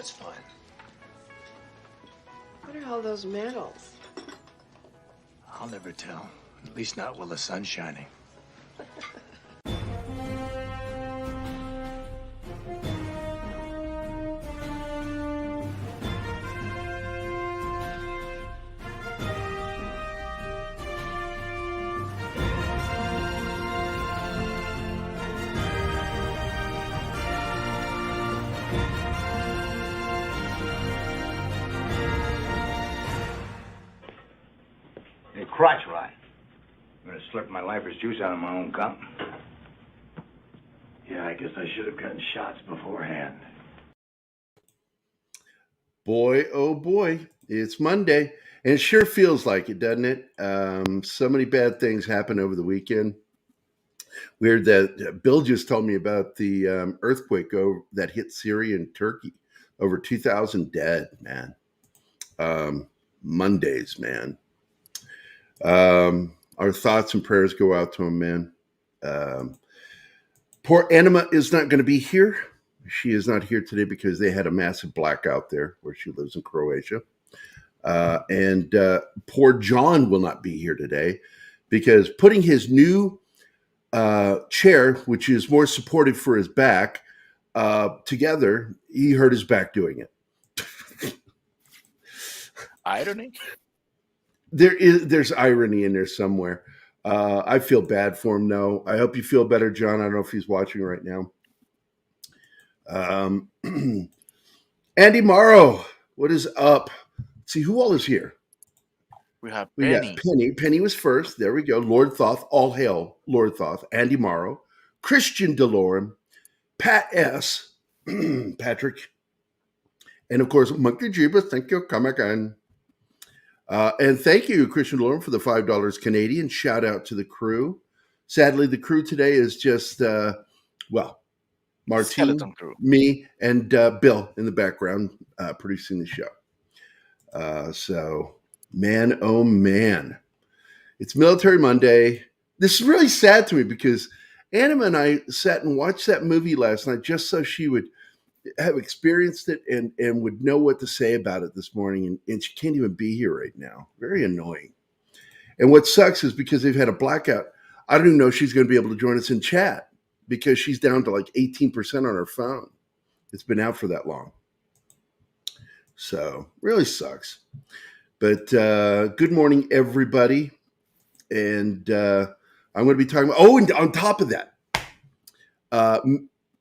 That's fine. What are all those medals? I'll never tell. At least not while the sun's shining. Crotch rot. I'm gonna slurp my lifer's juice out of my own cup. Yeah, I guess I should have gotten shots beforehand. Boy, oh boy, it's Monday. And it sure feels like it, doesn't it? So many bad things happened over the weekend. Weird that Bill just told me about the earthquake that hit Syria and Turkey. Over 2,000 dead, man. Mondays, man. Our thoughts and prayers go out to him, man. Poor Anima is not going to be here. She is not here today because they had a massive blackout there where she lives in Croatia. And poor John will not be here today because putting his new chair, which is more supportive for his back, together, he hurt his back doing it. Irony? There's irony in there somewhere. I feel bad for him, though. I hope you feel better, John. I don't know if he's watching right now. Andy Morrow, what is up? Let's see, who all is here? We got Penny. Penny was first. There we go. Lord Thoth. All hail Lord Thoth. Andy Morrow. Christian DeLorean. Pat S. Patrick. And, of course, Monkey Jeebus. Thank you. Come again. And thank you, Christian DeLorean, for the $5 Canadian. Shout out to the crew. Sadly, the crew today is just, Martine, me, and Bill in the background producing the show. So, man, oh man. It's Military Monday. This is really sad to me because Anima and I sat and watched that movie last night just so she would have experienced it and would know what to say about it this morning. And she can't even be here right now. Very annoying. And what sucks is because they've had a blackout, I don't even know if she's going to be able to join us in chat because she's down to like 18% on her phone. It's been out for that long. So really sucks. But good morning, everybody. And I'm going to be talking about, and on top of that,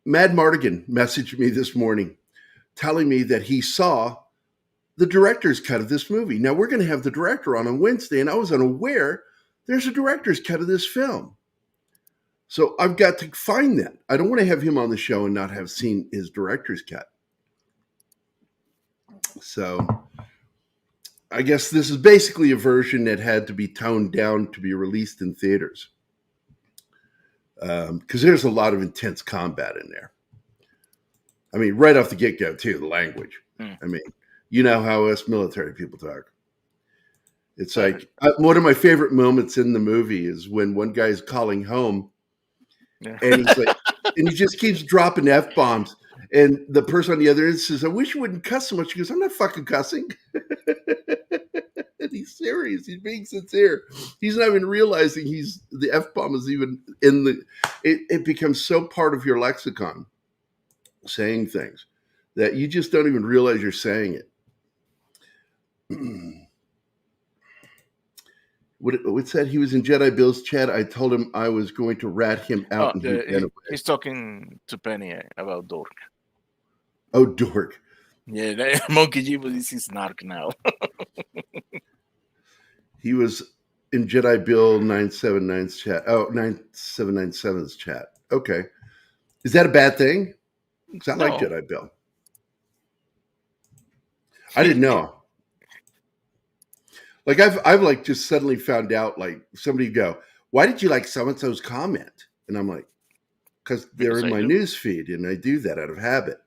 Mad Mardigan messaged me this morning telling me that he saw the director's cut of this movie. Now, we're going to have the director on Wednesday, and I was unaware there's a director's cut of this film. So I've got to find that. I don't want to have him on the show and not have seen his director's cut. So I guess this is basically a version that had to be toned down to be released in theaters. Because there's a lot of intense combat in there. I mean, right off the get-go, too, the language. I mean, you know how us military people talk. It's like, one of my favorite moments in the movie is when one guy's calling home, and he's like, and he just keeps dropping F-bombs, and the person on the other end says, I wish you wouldn't cuss so much. He goes, I'm not fucking cussing. And he's serious. He's being sincere. He's not even realizing the F-bomb is even in the, it becomes so part of your lexicon, saying things that you just don't even realize you're saying it. What said he was in Jedi Bill's chat? I told him I was going to rat him out. He's talking to Penny about Dork. Oh, Dork. Yeah, Monkey G is his narc now. He was in Jedi Bill 979's chat. Oh, 9797's chat. Okay. Is that a bad thing? Because I like Jedi Bill. I didn't know. Like I've like just suddenly found out, like somebody go, why did you like so-and-so's comment? And I'm like, because they're in my news feed and I do that out of habit.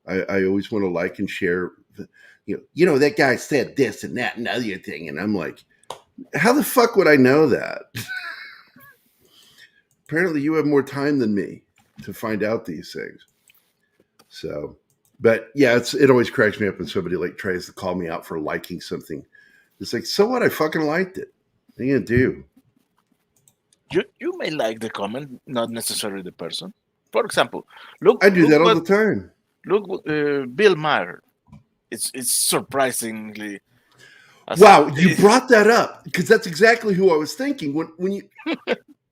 I always want to like and share, that guy said this and that and other thing. And I'm like, how the fuck would I know that? Apparently you have more time than me to find out these things. So But yeah, it always cracks me up when somebody like tries to call me out for liking something. It's like, so what? I fucking liked it. What are you gonna do? You may like the comment, not necessarily the person. For example, look I do look that all what the time. look Bill Maher. It's surprisingly. Wow, you brought that up because that's exactly who I was thinking when you.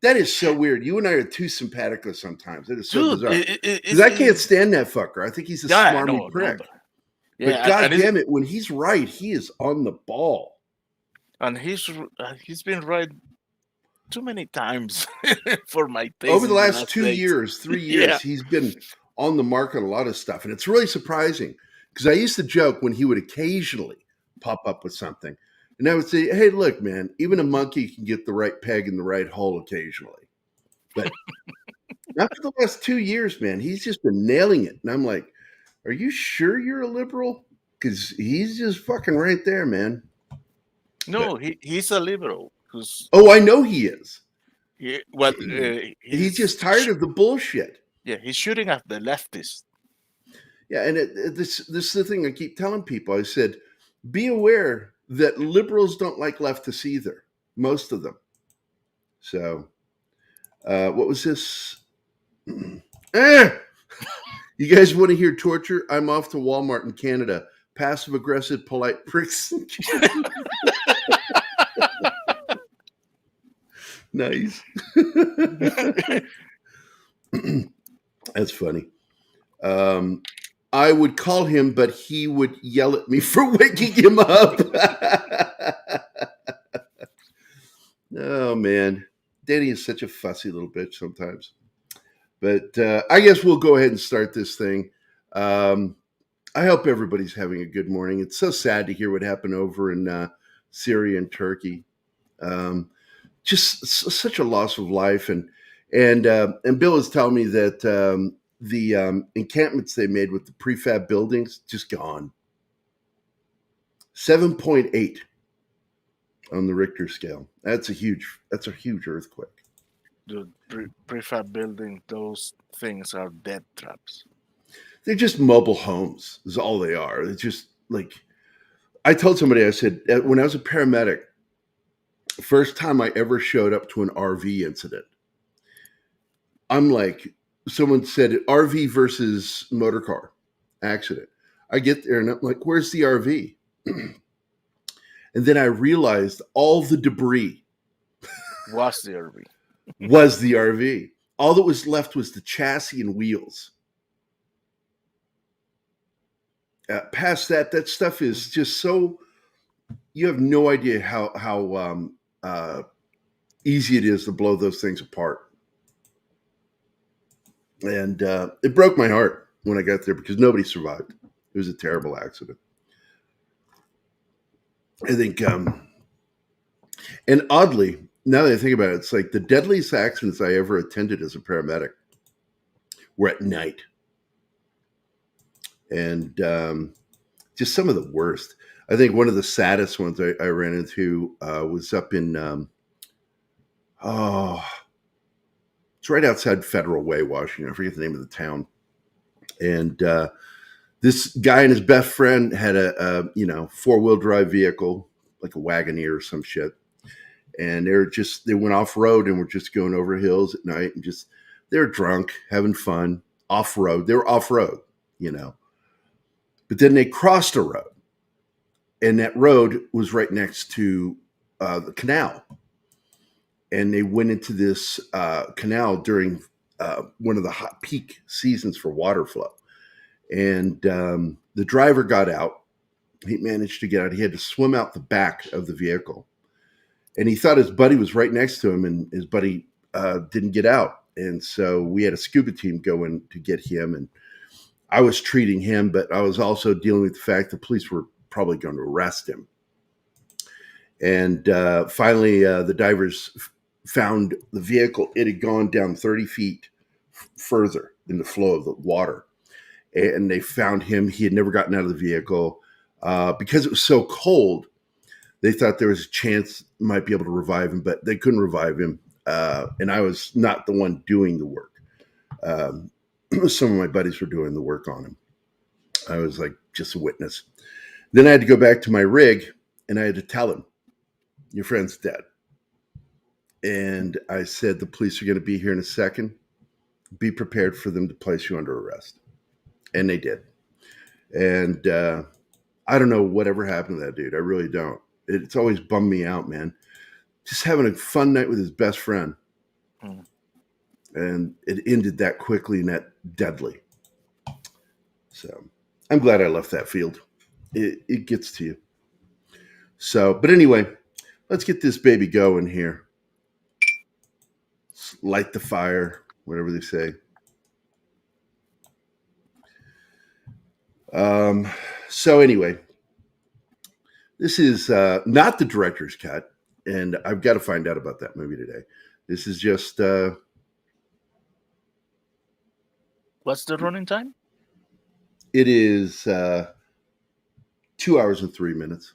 That is so weird. You and I are too simpatico sometimes. It is so Dude, bizarre. Because I can't stand that fucker. I think he's a smarmy prick. Yeah, But God damn it, when he's right, he is on the ball. And he's been right too many times for my taste. Over the last 2 years, 3 years, Yeah. he's been on the mark on a lot of stuff. And it's really surprising because I used to joke when he would occasionally pop up with something. And I would say, hey, look, man, even a monkey can get the right peg in the right hole occasionally. But not for the last 2 years, man. He's just been nailing it. And I'm like, are you sure you're a liberal? Because he's just fucking right there, man. No, he's a liberal. Oh, I know he is. He's just tired of the bullshit. Yeah, he's shooting at the leftists. Yeah, and this is the thing I keep telling people. I said, be aware that liberals don't like leftists either, most of them. So, what was this? You guys want to hear torture? I'm off to Walmart in Canada. Passive aggressive, polite pricks. Nice. That's funny. I would call him, but he would yell at me for waking him up. Oh, man. Danny is such a fussy little bitch sometimes. But I guess we'll go ahead and start this thing. I hope everybody's having a good morning. It's so sad to hear what happened over in Syria and Turkey. Just such a loss of life. And Bill was telling me that the encampments they made with the prefab buildings just gone. 7.8 on the Richter scale. That's a huge earthquake. The prefab building, those things are death traps. They're just mobile homes is all they are. It's just like, I told somebody, I said, when I was a paramedic, first time I ever showed up to an RV incident, I'm like, someone said RV versus motor car accident. I get there and I'm like, where's the RV? And then I realized all the debris was the RV. Was the RV. All that was left was the chassis and wheels. Past that stuff is just so, you have no idea how easy it is to blow those things apart. And it broke my heart when I got there because nobody survived. It was a terrible accident. I think, and oddly, now that I think about it, it's like the deadliest accidents I ever attended as a paramedic were at night. And just some of the worst. I think one of the saddest ones I ran into was up in, it's right outside Federal Way, Washington. I forget the name of the town. And this guy and his best friend had a 4-wheel drive vehicle, like a Wagoneer or some shit. And they went off road and were just going over hills at night and they were drunk, having fun, off road. They were off road, But then they crossed a road, and that road was right next to the canal. And they went into this canal during one of the hot peak seasons for water flow. And the driver got out. He managed to get out. He had to swim out the back of the vehicle. And he thought his buddy was right next to him, and his buddy didn't get out. And so we had a scuba team go in to get him. And I was treating him, but I was also dealing with the fact the police were probably going to arrest him. And finally, the divers found the vehicle. It had gone down 30 feet further in the flow of the water. And they found him. He had never gotten out of the vehicle. Because it was so cold, they thought there was a chance might be able to revive him, but they couldn't revive him. And I was not the one doing the work. Some of my buddies were doing the work on him. I was like just a witness. Then I had to go back to my rig, and I had to tell him, "Your friend's dead." And I said, "The police are going to be here in a second. Be prepared for them to place you under arrest." And they did. And I don't know whatever happened to that dude. I really don't. It's always bummed me out, man. Just having a fun night with his best friend. Mm. And it ended that quickly and that deadly. So I'm glad I left that field. It gets to you. So, but anyway, let's get this baby going here. Light the fire, whatever they say. So anyway, this is not the director's cut, and I've got to find out about that movie today. This is just What's the running time? it is 2 hours and 3 minutes.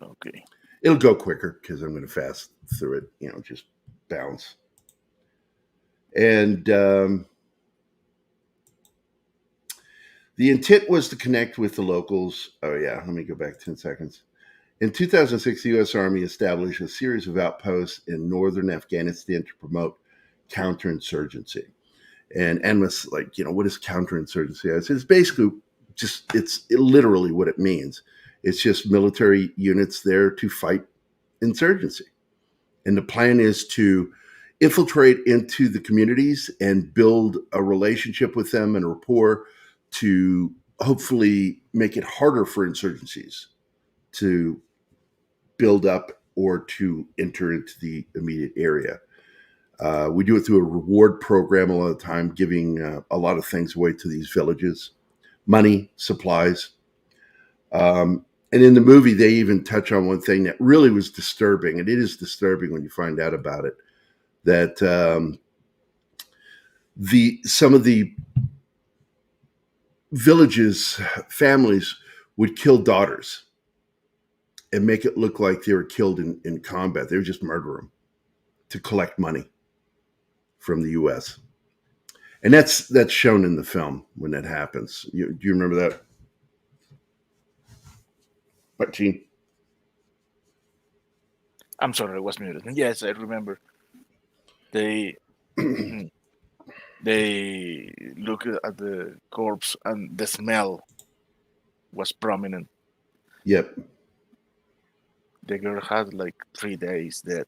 Okay. It'll go quicker because I'm going to fast through it, just bounce. And the intent was to connect with the locals. Oh, yeah. Let me go back 10 seconds. In 2006, the U.S. Army established a series of outposts in northern Afghanistan to promote counterinsurgency. And Anima's like, what is counterinsurgency? I said, it's basically it's literally what it means. It's just military units there to fight insurgency. And the plan is to infiltrate into the communities and build a relationship with them and a rapport to hopefully make it harder for insurgencies to build up or to enter into the immediate area. We do it through a reward program a lot of the time, giving a lot of things away to these villages, money, supplies. And in the movie, they even touch on one thing that really was disturbing, and it is disturbing when you find out about it, that some of the villages, families would kill daughters and make it look like they were killed in combat. They would just murder them to collect money from the U.S. And that's shown in the film when that happens. Do you remember that? What, Gene? I'm sorry, I was muted. Yes, I remember. They they look at the corpse and the smell was prominent. Yep. The girl had like 3 days dead.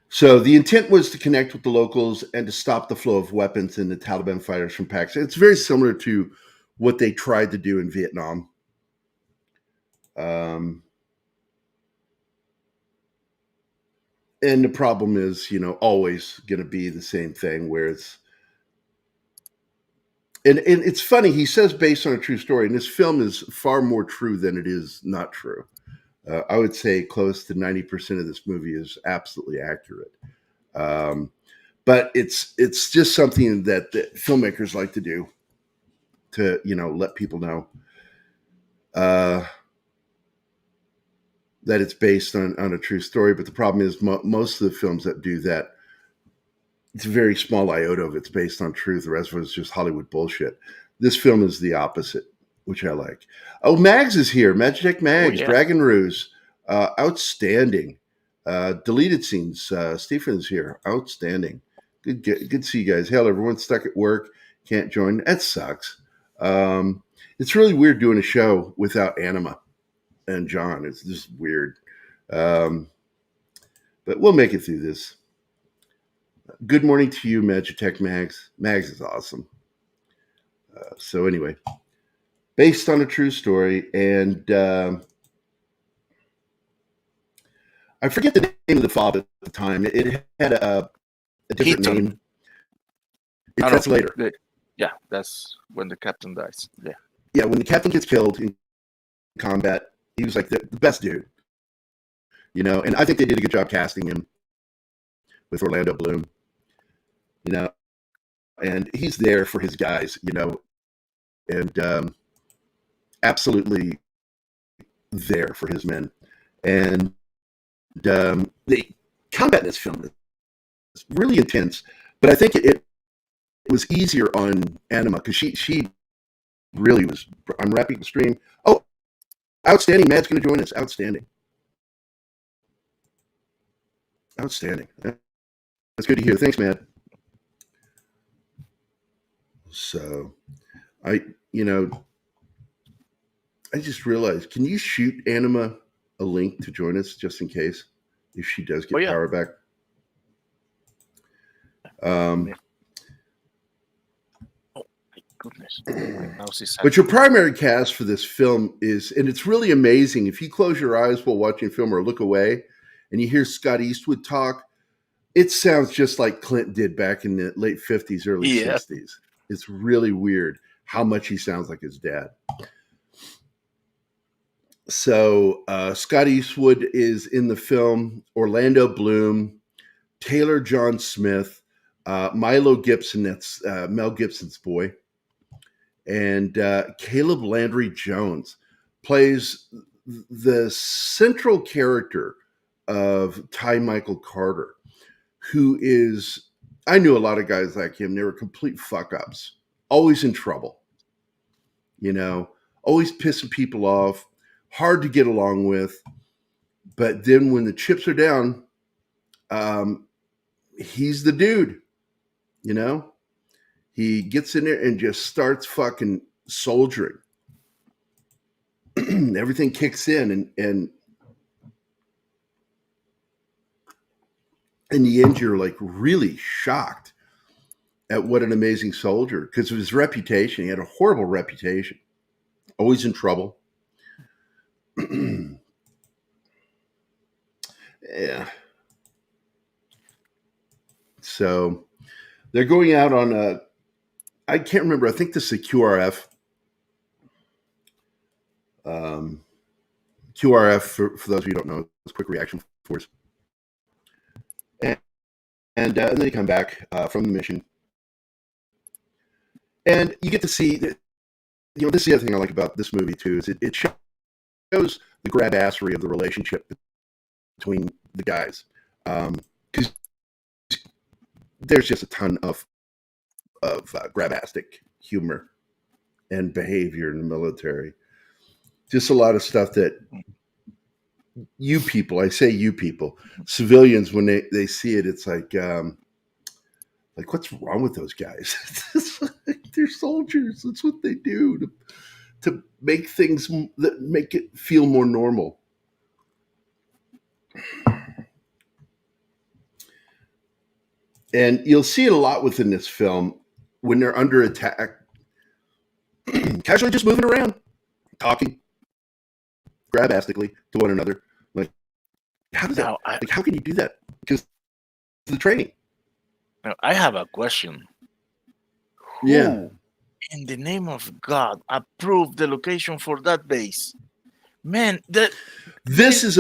So the intent was to connect with the locals and to stop the flow of weapons and the Taliban fighters from Pakistan. It's very similar to what they tried to do in Vietnam. And the problem is, always going to be the same thing where it's, and it's funny, he says based on a true story, and this film is far more true than it is not true. I would say close to 90% of this movie is absolutely accurate. But it's just something that the filmmakers like to do to, let people know that it's based on a true story. But the problem is most of the films that do that, it's a very small iota of it's based on truth. The rest of it is just Hollywood bullshit. This film is the opposite, which I like. Oh, Mags is here. Magitech Mags, Dragon Ruse. Outstanding. Deleted scenes. Stephen's here. Outstanding. Good to see you guys. Hell, everyone's stuck at work. Can't join. That sucks. It's really weird doing a show without Anima and John. It's just weird. But we'll make it through this. Good morning to you, Magitech Mags. Mags is awesome. So anyway, based on a true story, and I forget the name of the father at the time. It had a different name. That's later. Yeah, that's when the captain dies. Yeah. Yeah, when the captain gets killed in combat, he was like the best dude. And I think they did a good job casting him with Orlando Bloom. And he's there for his guys, and absolutely there for his men. And the combat in this film is really intense, but I think it was easier on Anima because she really was. I'm wrapping the stream. Oh, outstanding. Matt's going to join us. Outstanding. Outstanding. That's good to hear. Thanks, Matt. So, I just realized, can you shoot Anima a link to join us just in case if she does get power back? Oh my goodness. But your primary cast for this film is, and it's really amazing, if you close your eyes while watching film or look away and you hear Scott Eastwood talk, it sounds just like Clint did back in the late 50s, early 60s. It's really weird how much he sounds like his dad. So Scott Eastwood is in the film, Orlando Bloom, Taylor John Smith, Milo Gibson, that's Mel Gibson's boy, and Caleb Landry Jones plays the central character of Ty Michael Carter, who is, I knew a lot of guys like him. They were complete fuck-ups, always in trouble, always pissing people off, hard to get along with. But then when the chips are down, he's the dude, He gets in there and just starts fucking soldiering. Everything kicks in, and in the end, you're like really shocked at what an amazing soldier, because of his reputation. He had a horrible reputation, always in trouble. Yeah. So they're going out on I can't remember. I think this is a QRF. QRF, for those of you who don't know, is Quick Reaction Force. And then they come back from the mission. And you get to see that, this is the other thing I like about this movie, too, is it shows the grab-assery of the relationship between the guys. Because there's just a ton of grabastic humor and behavior in the military. Just a lot of stuff that you people, I say you people, civilians, when they see it, it's like what's wrong with those guys? They're soldiers. That's what they do to make things that make it feel more normal. And you'll see it a lot within this film when they're under attack, casually just moving around, talking grabastically to one another. Like, how does that? How can you do that? Because the training. Now, I have a question. Who, in the name of God, approved the location for that base? Man, this is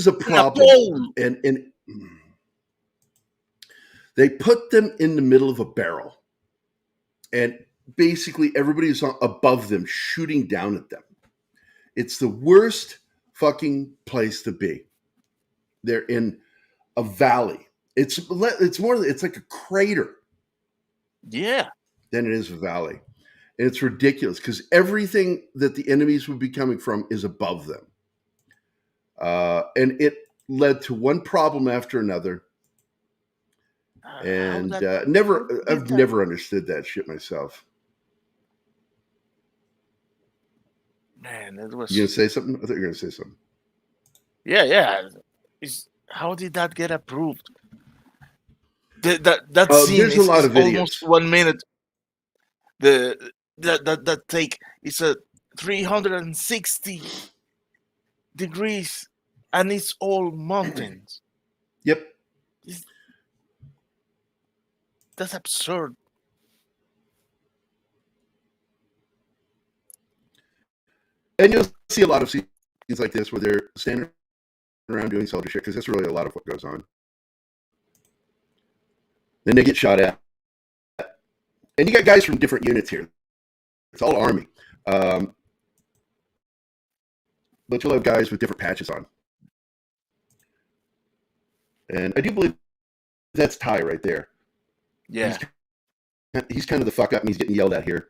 a problem, and they put them in the middle of a barrel, and basically everybody is above them, shooting down at them. It's the worst fucking place to be. They're in a valley. It's like a crater. Yeah. Than it is a valley. And it's ridiculous because everything that the enemies would be coming from is above them. And it led to one problem after another. And I've never understood that shit myself. Man, it was. You gonna say something? I thought you were gonna say something. Yeah. How did that get approved? That scene there's a lot of videos. Almost 1 minute. That take is a 360 degrees, and it's all mountains. Yep. That's absurd. And you'll see a lot of scenes like this where they're standing around doing soldier shit, because that's really a lot of what goes on. Then they get shot at. And you got guys from different units here. It's all Army. But you'll have guys with different patches on. And I do believe that's Ty right there. Yeah. He's kind of the fuck up, and he's getting yelled at here.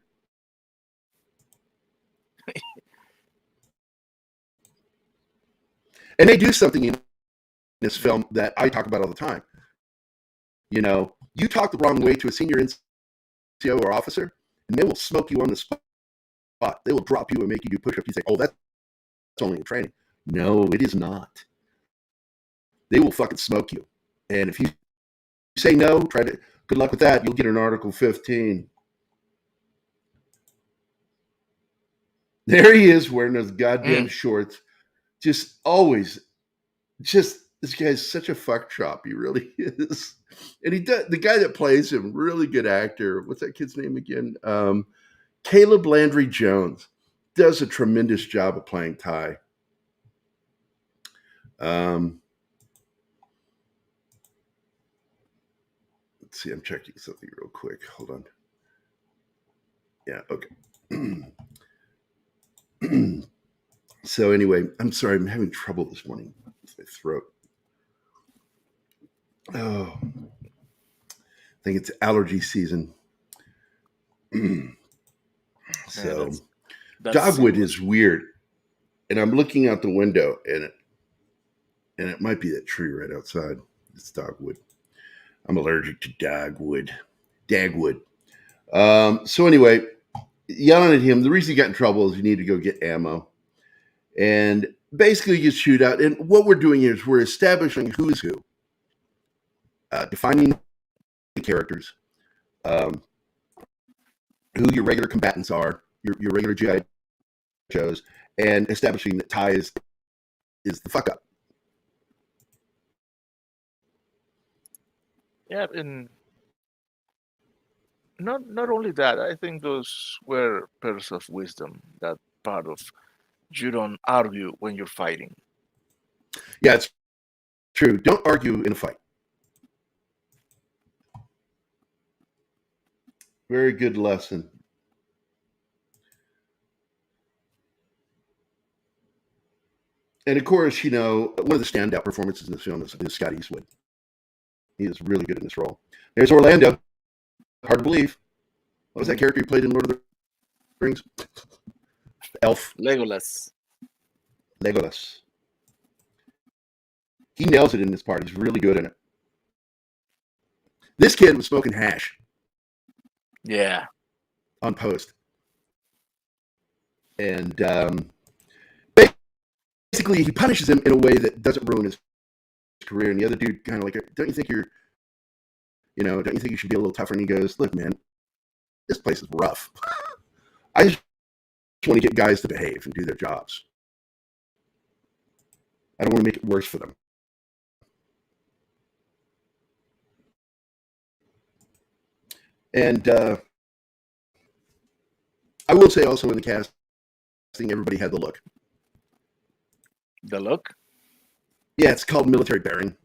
And they do something in this film that I talk about all the time. You know, you talk the wrong way to a senior NCO or officer, and they will smoke you on the spot. They will drop you and make you do push-ups. You think, oh, that's only in training. No, it is not. They will fucking smoke you. And if you say no, good luck with that. You'll get an Article 15. There he is wearing those goddamn shorts. This guy's such a fuck shop. He really is. And the guy that plays him, really good actor. What's that kid's name again? Caleb Landry Jones does a tremendous job of playing Ty. Let's see, I'm checking something real quick. Hold on. Yeah, okay. So anyway, I'm sorry, I'm having trouble this morning with my throat. Oh, I think it's allergy season. So that's dogwood is weird. And I'm looking out the window and it might be that tree right outside. It's dogwood. I'm allergic to dogwood. Dagwood. So anyway, yelling at him. The reason he got in trouble is he needed to go get ammo. And basically you shoot out. And what we're doing here is we're establishing who's who. Defining the characters. Who your regular combatants are. Your regular GI Joes. And establishing that Ty is the fuck up. Yeah, and not only that, I think those were pearls of wisdom. That part of you don't argue when you're fighting. Yeah, it's true. Don't argue in a fight. Very good lesson. And of course, you know, one of the standout performances in this film is Scott Eastwood. He is really good in this role. There's Orlando. Hard to believe. What was that character he played in Lord of the Rings? Elf. Legolas. He nails it in this part. He's really good in it. This kid was smoking hash. Yeah. On post. And basically, he punishes him in a way that doesn't ruin his career. And the other dude kind of like, don't you think you should be a little tougher? And he goes, look, man, this place is rough. I just want to get guys to behave and do their jobs. I don't want to make it worse for them. And I will say also in the casting, everybody had the look. The look? Yeah, it's called military bearing.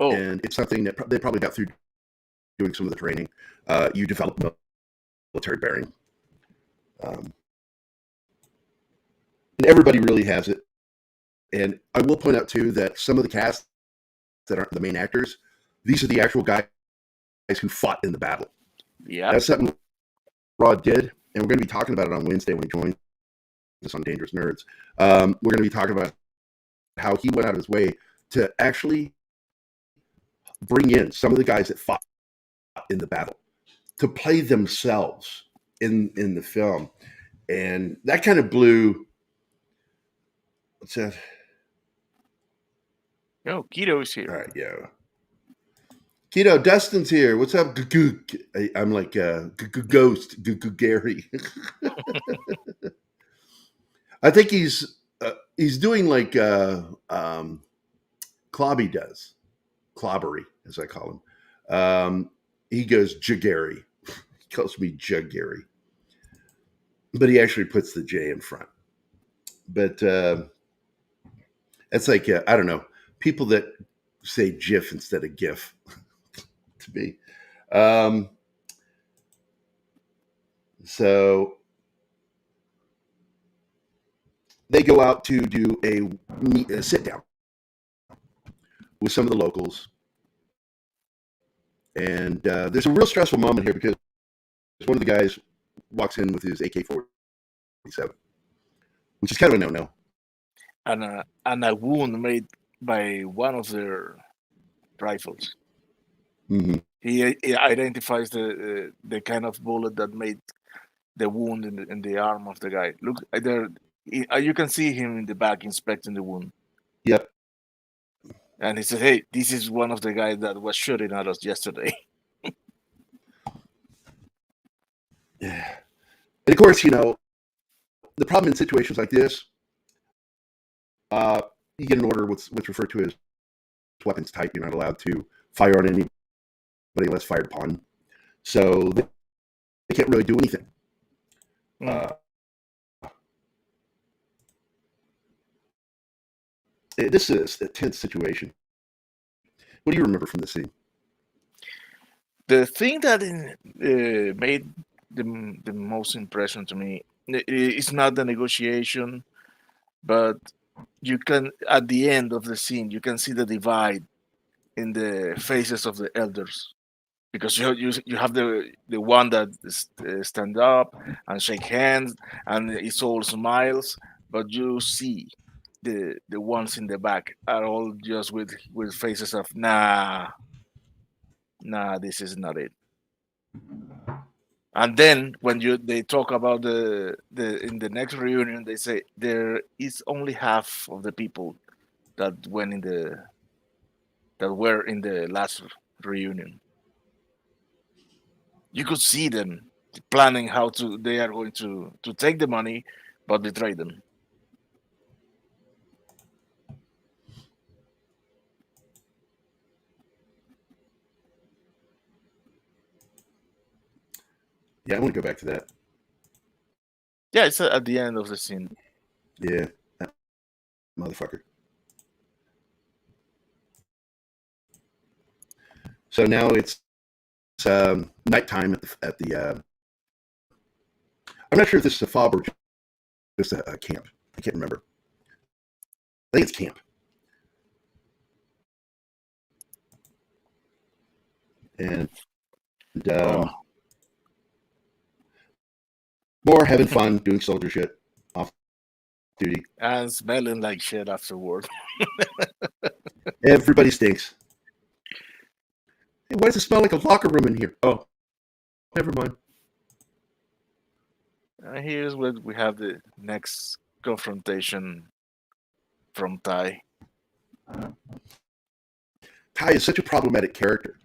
Oh. And it's something that they probably got through doing some of the training. You develop military bearing. And everybody really has it. And I will point out, too, that some of the cast that aren't the main actors, these are the actual guys who fought in the battle. Yeah. That's something Rod did. And we're going to be talking about it on Wednesday when he joins us on Dangerous Nerds. We're going to be talking about how he went out of his way to actually bring in some of the guys that fought in the battle to play themselves in the film. And that kind of blew. What's that? No, Keto is here. All right, yeah. Keto, Dustin's here. What's up? I'm like Ghost, Gerry. I think he's doing like Clobby does. Clobbery, as I call him. He goes Gerry. He calls me Gerry. But he actually puts the J in front. But it's like, I don't know, people that say GIF instead of GIF to me. So they go out to do a sit down with some of the locals. And there's a real stressful moment here because one of the guys walks in with his AK-47, which is kind of a no-no. and a wound made by one of their rifles. Mm-hmm. He identifies the kind of bullet that made the wound in the arm of the guy. Look there, you can see him in the back inspecting the wound. Yep. And he said, "Hey, this is one of the guys that was shooting at us yesterday." Yeah. And of course, the problem in situations like this, you get an order what's referred to as weapons type. You're not allowed to fire on anybody unless fired upon. So they can't really do anything. This is a tense situation. What do you remember from the scene? The thing that made the most impression to me is not the negotiation, but you can, at the end of the scene, you can see the divide in the faces of the elders, because you have the one that stand up and shake hands and it's all smiles, but you see the ones in the back are all just with faces of nah, this is not it. And then when they talk about the in the next reunion, they say there is only half of the people that were in the last reunion. You could see them planning how they are going to take the money, but betray them. Yeah, I want to go back to that. Yeah, it's at the end of the scene. Yeah, that motherfucker. So now it's nighttime at the. I'm not sure if this is a fob or just a camp. I can't remember. I think it's camp. And more having fun, doing soldier shit, off duty. And smelling like shit afterward. Everybody stinks. Hey, why does it smell like a locker room in here? Oh, never mind. Here's where we have the next confrontation from Ty. Ty is such a problematic character.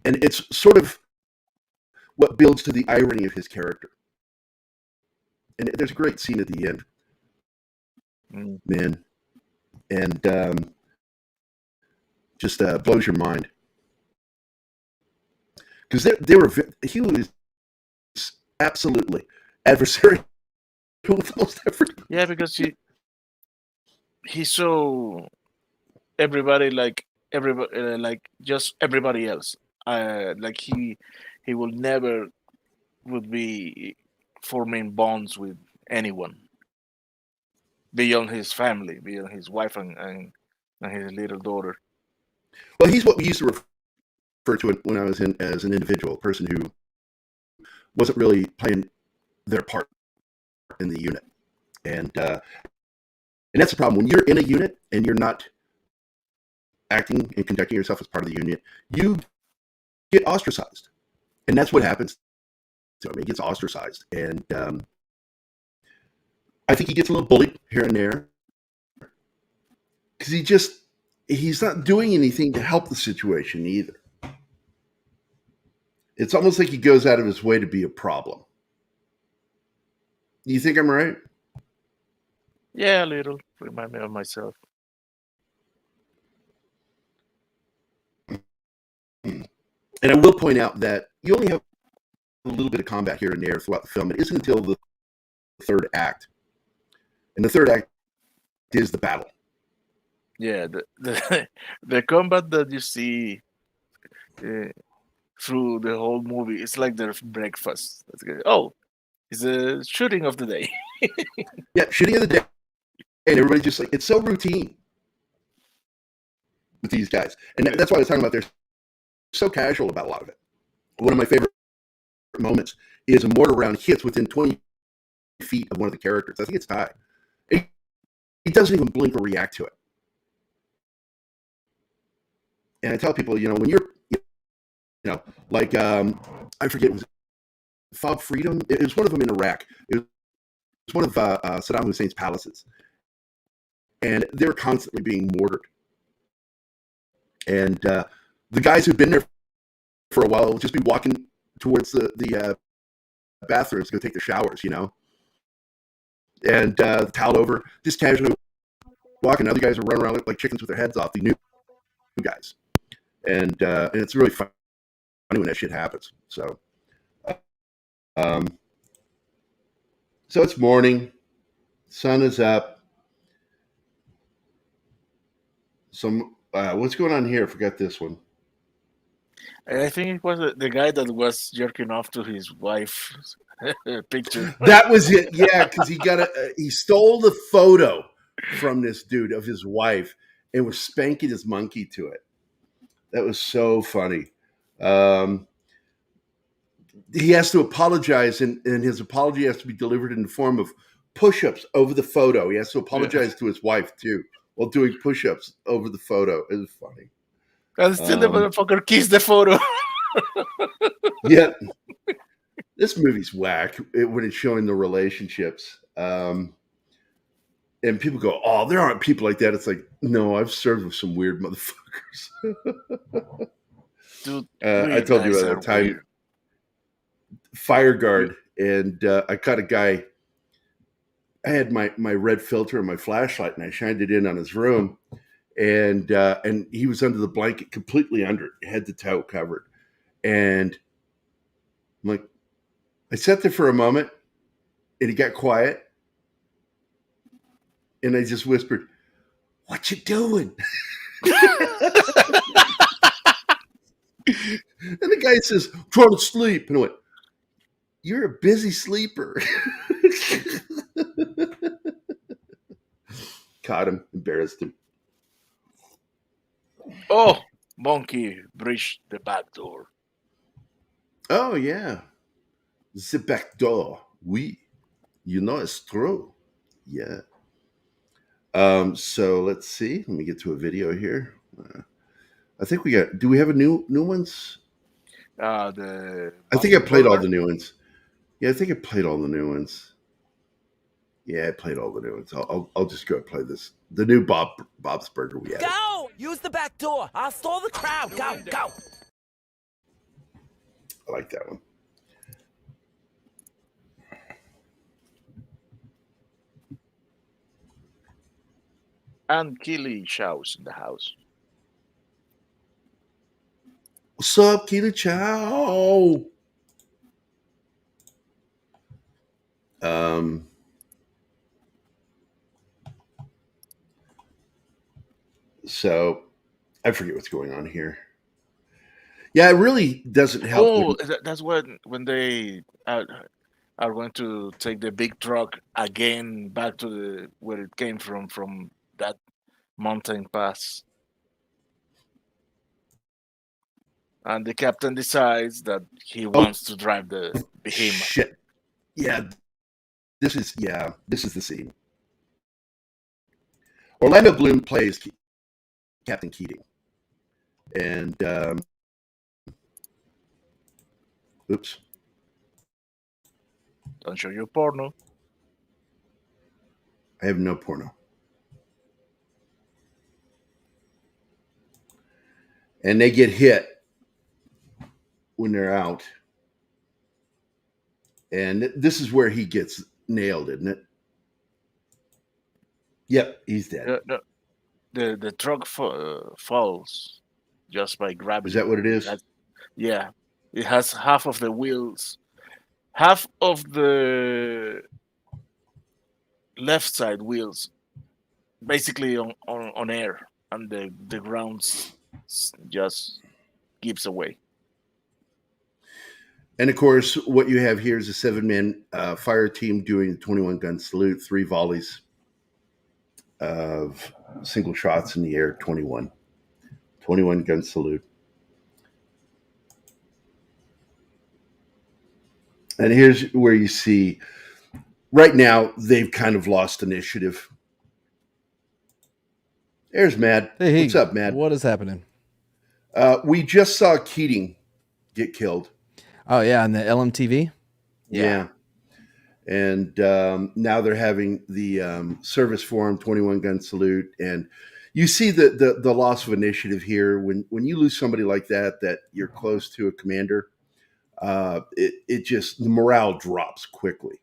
And it's sort of what builds to the irony of his character. And there's a great scene at the end. Man. And just blows your mind. Because he was absolutely adversarial with most everything. Yeah, because he's so everybody like just everybody else. Like he will never would be forming bonds with anyone beyond his family, beyond his wife and his little daughter. Well, he's what we used to refer to when I was in as an individual, a person who wasn't really playing their part in the unit. And that's the problem. When you're in a unit and you're not acting and conducting yourself as part of the unit, you get ostracized. And that's what happens to him. He gets ostracized. And I think he gets a little bullied here and there. Because he's not doing anything to help the situation either. It's almost like he goes out of his way to be a problem. You think I'm right? Yeah, a little. Remind me of myself. And I will point out that you only have a little bit of combat here and there throughout the film. It isn't until the third act. And the third act is the battle. Yeah, the combat that you see through the whole movie, it's like their breakfast. Oh, it's a shooting of the day. Yeah, shooting of the day. And everybody's just like, it's so routine with these guys. And that's why I was talking about they're so casual about a lot of it. One of my favorite moments is a mortar round hits within 20 feet of one of the characters. I think it's Ty. He doesn't even blink or react to it. And I tell people, when you're, like, I forget, was it Fob Freedom? It was one of them in Iraq. It was one of Saddam Hussein's palaces. And they were constantly being mortared. And the guys who've been there for a while will just be walking towards the bathrooms to go take their showers, and towel over, just casually walking. Other guys are running around like chickens with their heads off, the new guys. And it's really funny when that shit happens. So, so it's morning, sun is up. Some what's going on here? I forgot this one. I think it was the guy that was jerking off to his wife's picture. That was it, yeah, because he stole the photo from this dude of his wife and was spanking his monkey to it. That was so funny. He has to apologize, and his apology has to be delivered in the form of push-ups over the photo. He has to apologize to his wife, too, while doing push-ups over the photo. It was funny. And still the motherfucker kissed the photo. Yeah. This movie's whack when it's showing the relationships. And people go, oh, there aren't people like that. It's like, no, I've served with some weird motherfuckers. Dude, I told you about that time. Weird. Fire guard, and I caught a guy. I had my red filter and my flashlight, and I shined it in on his room, and he was under the blanket, completely under it, head to toe covered. And I'm like, I sat there for a moment, and he got quiet, and I just whispered, "What you doing?" And the guy says, "Trying to sleep," and I went, "You're a busy sleeper." Caught him, embarrassed him. Oh, monkey breached the back door. Oh, yeah. The back door. Oui. It's true. Yeah. So let's see. Let me get to a video here. I think do we have a new ones? I think I played all the new ones. Yeah, I think I played all the new ones. Yeah, I played all the new ones. I'll just go play this. The new Bob's Burger we had. Go! Use the back door. I'll stall the crowd. Go! I like that one. And Keely shouts in the house. What's up, Keely Chow? So I forget what's going on here. Yeah, it really doesn't help. Oh, that's when they are going to take the big truck again back to where it came from that mountain pass. And the captain decides that he wants to drive the behemoth. Shit. Yeah. This is the scene. Orlando Bloom plays Captain Keating. And oops. Don't show your porno. I have no porno. And they get hit when they're out. And this is where he gets nailed, isn't it? Yep, he's dead. The truck falls just by grabbing. Is that what it is? Yeah. It has half of the wheels. Half of the left side wheels basically on air, and the ground just gives away. And of course, what you have here is a 7-man fire team doing the 21-gun salute, 3 volleys of single shots in the air, 21 gun salute. And here's where you see, right now, they've kind of lost initiative. There's Mad. Hey, What's up, Mad? What is happening? We just saw Keating get killed. Oh yeah, on the LMTV. Yeah. And now they're having the service forum, 21 gun salute, and you see the loss of initiative here when you lose somebody like that you're close to a commander. It just the morale drops quickly,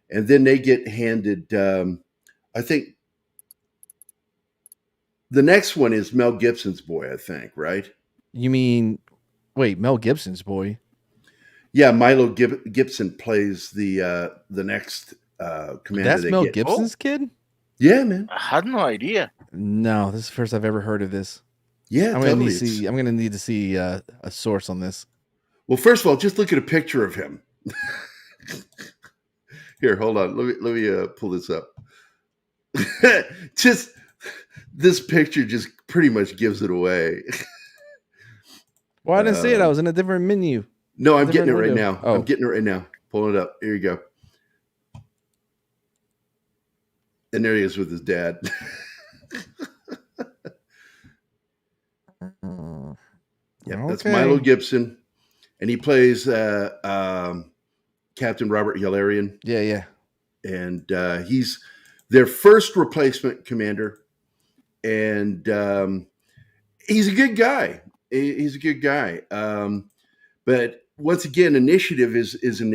and then they get handed. I think the next one is Mel Gibson's boy. I think, right? You mean, wait, Mel Gibson's boy? Yeah, Milo Gibson plays the next commander. That's Mel Gibson's kid. Yeah, man. I had no idea. No, this is the first I've ever heard of this. Yeah, I'm gonna need to see a source on this. Well, first of all, just look at a picture of him. Here, hold on. Let me pull this up. Just this picture just pretty much gives it away. Well, I didn't see it. I was in a different menu. No, I'm getting it right now. Oh. I'm getting it right now. Pulling it up. Here you go. And there he is with his dad. Yeah, that's Milo Gibson, and he plays Captain Robert Yularian. Yeah. And he's their first replacement commander, and he's a good guy. He's a good guy. But once again, initiative is and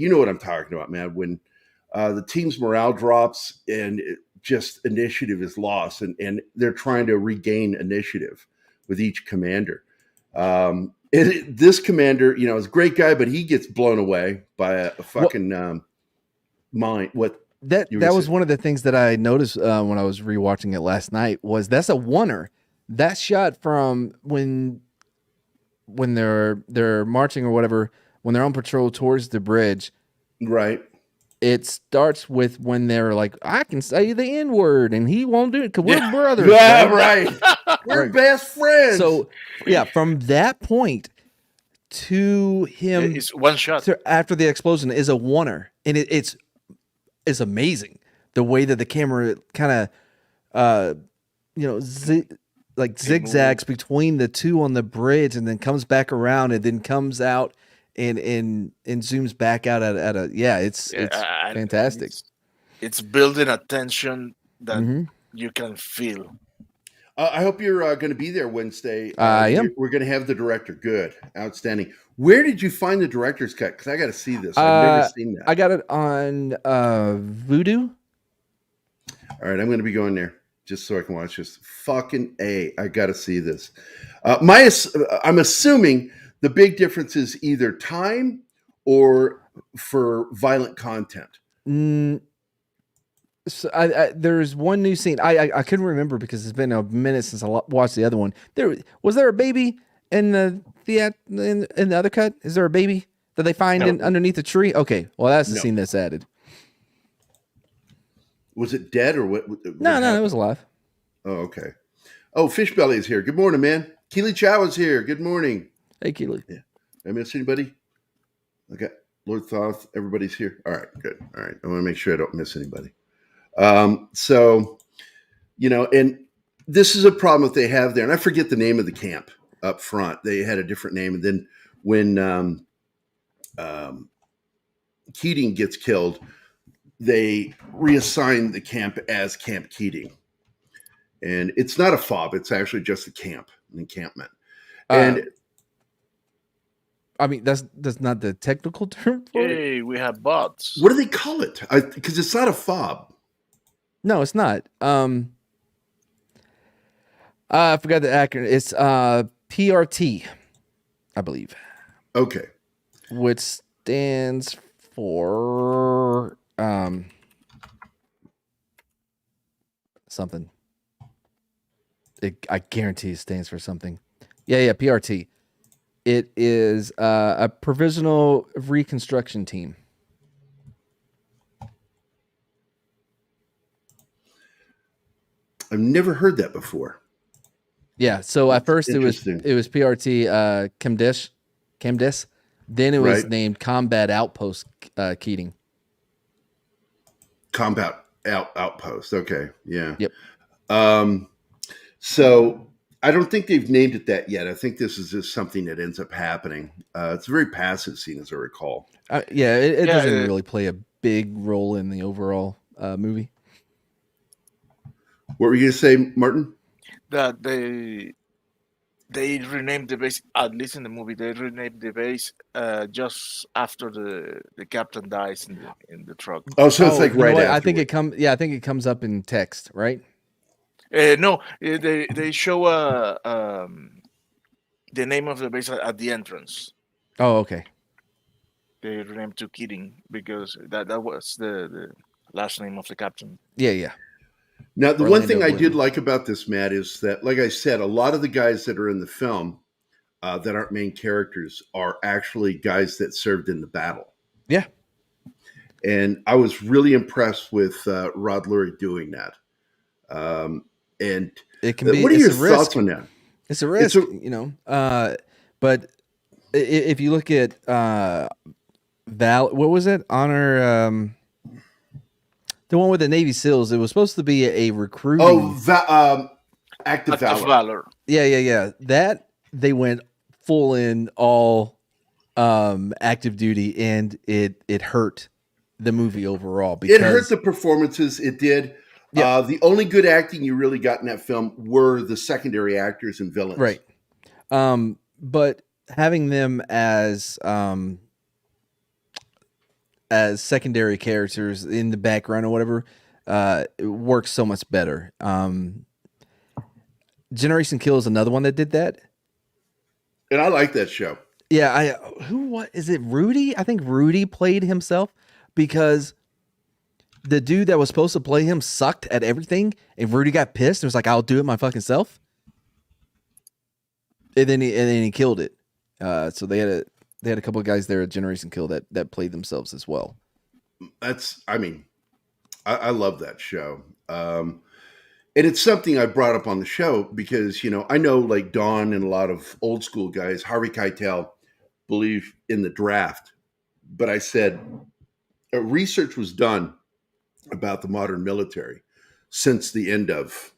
you know what I'm talking about, man. When the team's morale drops and just initiative is lost, and they're trying to regain initiative with each commander. This commander, you know, is a great guy, but he gets blown away by a fucking mind. What that was one of the things that I noticed when I was rewatching it last night was that's a oneer. That shot from when they're marching or whatever, when they're on patrol towards the bridge, right? It starts with when they're like, I can say the N-word and he won't do it because we're brothers. Yeah, right. We're best friends. So, yeah, from that point to him, it's one shot after the explosion is a oneer, and it's amazing the way that the camera kind of, zigzags between the two on the bridge, and then comes back around, and then comes out and zooms back out at a it's fantastic. It's building a tension that you can feel. I hope you're going to be there Wednesday. I am. We're going to have the director. Good. Outstanding. Where did you find the director's cut? Because I got to see this. I've never seen that. I got it on Vudu. All right. I'm going to be going there just so I can watch this. Fucking A. I got to see this. I'm assuming the big difference is either time or for violent content. So there's one new scene. I couldn't remember because it's been a minute since I watched the other one. Was there a baby in the other cut? Is there a baby that they find underneath the tree? Okay, well that's the scene that's added. Was it dead or what? No, it was alive. Oh, okay. Oh, Fishbelly is here. Good morning, man. Keely Chow is here. Good morning. Hey, Keely. Yeah. Did I miss anybody? Okay. Lord Thoth, everybody's here. All right, good. All right. I want to make sure I don't miss anybody. So, you know, and this is a problem that they have there. And I forget the name of the camp up front. They had a different name. And then when Keating gets killed, they reassign the camp as Camp Keating. And it's not a fob. It's actually just a camp, an encampment. And I mean, that's not the technical term for it. Hey, we have bots. What do they call it? Because it's not a fob. No, it's not. I forgot the acronym. It's PRT, I believe. Okay. Which stands for something. I guarantee it stands for something. Yeah, PRT. It is a provisional reconstruction team. I've never heard that before. Yeah, so at first it was PRT Chemdis. Then it was named Combat Outpost Keating. Combat Outpost. Okay, yeah. Yep. So I don't think they've named it that yet. I think this is just something that ends up happening. It's a very passive scene, as I recall. Yeah, it Yeah, doesn't really play a big role in the overall movie. What were you going to say, Martin? that they renamed the base, at least in the movie. They renamed the base just after the captain dies in the truck. Oh, so it's like you know right what? after. I think it comes up in text, right? No, they show the name of the base at the entrance. Oh, okay. They renamed to Keating because that was the last name of the captain. Yeah. Now, the Orlando one thing I Bloom. did like about this, Matt, is that, like I said, a lot of the guys that are in the film that aren't main characters are actually guys that served in the battle. Yeah. And I was really impressed with Rod Lurie doing that. And It can be. what are it's your a risk. thoughts on that? It's a risk, you know. But if you look at what was it? Honor. The one with the Navy SEALs, it was supposed to be a recruiting. Oh, Active Valor. Yeah. That they went full in all active duty, and it hurt the movie overall. Because It hurt the performances. It did. Yeah. The only good acting you really got in that film were the secondary actors and villains. Right. But having them as secondary characters in the background or whatever, it works so much better. Generation Kill is another one that did that. And I like that show. Yeah, what is it? Rudy? I think Rudy played himself because the dude that was supposed to play him sucked at everything, and Rudy got pissed and was like, "I'll do it my fucking self." And then he killed it. So they had a couple of guys there at Generation Kill that played themselves as well. I love that show. And it's something I brought up on the show because, I know like Don and a lot of old school guys, Harvey Keitel, believe in the draft. But I said, research was done about the modern military since the end of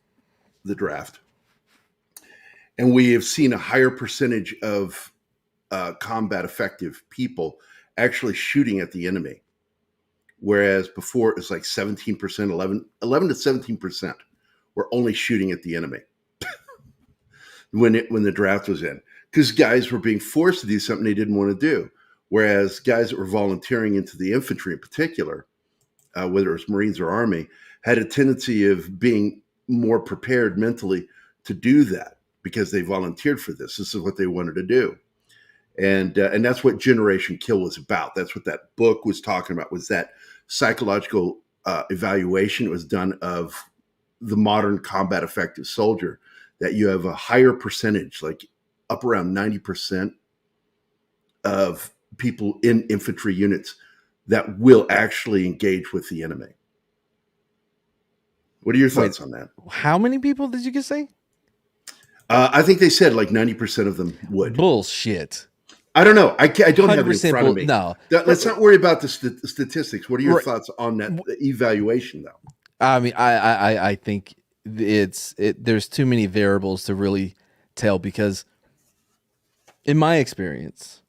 the draft. And we have seen a higher percentage of combat effective people actually shooting at the enemy. Whereas before it was like 17%, 11 to 17% were only shooting at the enemy when the draft was in. Because guys were being forced to do something they didn't want to do. Whereas guys that were volunteering into the infantry in particular, whether it was Marines or Army, had a tendency of being more prepared mentally to do that because they volunteered for this. This is what they wanted to do. And that's what Generation Kill was about. That's what that book was talking about, was that psychological evaluation was done of the modern combat effective soldier, that you have a higher percentage, like up around 90% of people in infantry units that will actually engage with the enemy. What are your thoughts on that? How many people did you just say? I think they said like 90% of them would. Bullshit. I don't know. I don't have it in front of me. No. Let's not worry about the statistics. What are your thoughts on that evaluation, though? I mean, I think there's too many variables to really tell, because in my experience,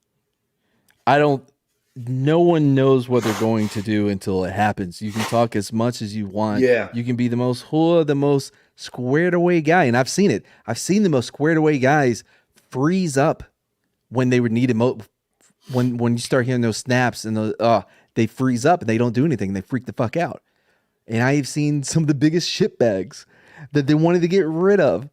no one knows what they're going to do until it happens. You can talk as much as you want. Yeah. You can be the most squared away guy. And I've seen it. I've seen the most squared away guys freeze up when they would need it. When you start hearing those snaps and they freeze up and they don't do anything. They freak the fuck out. And I've seen some of the biggest shitbags that they wanted to get rid of.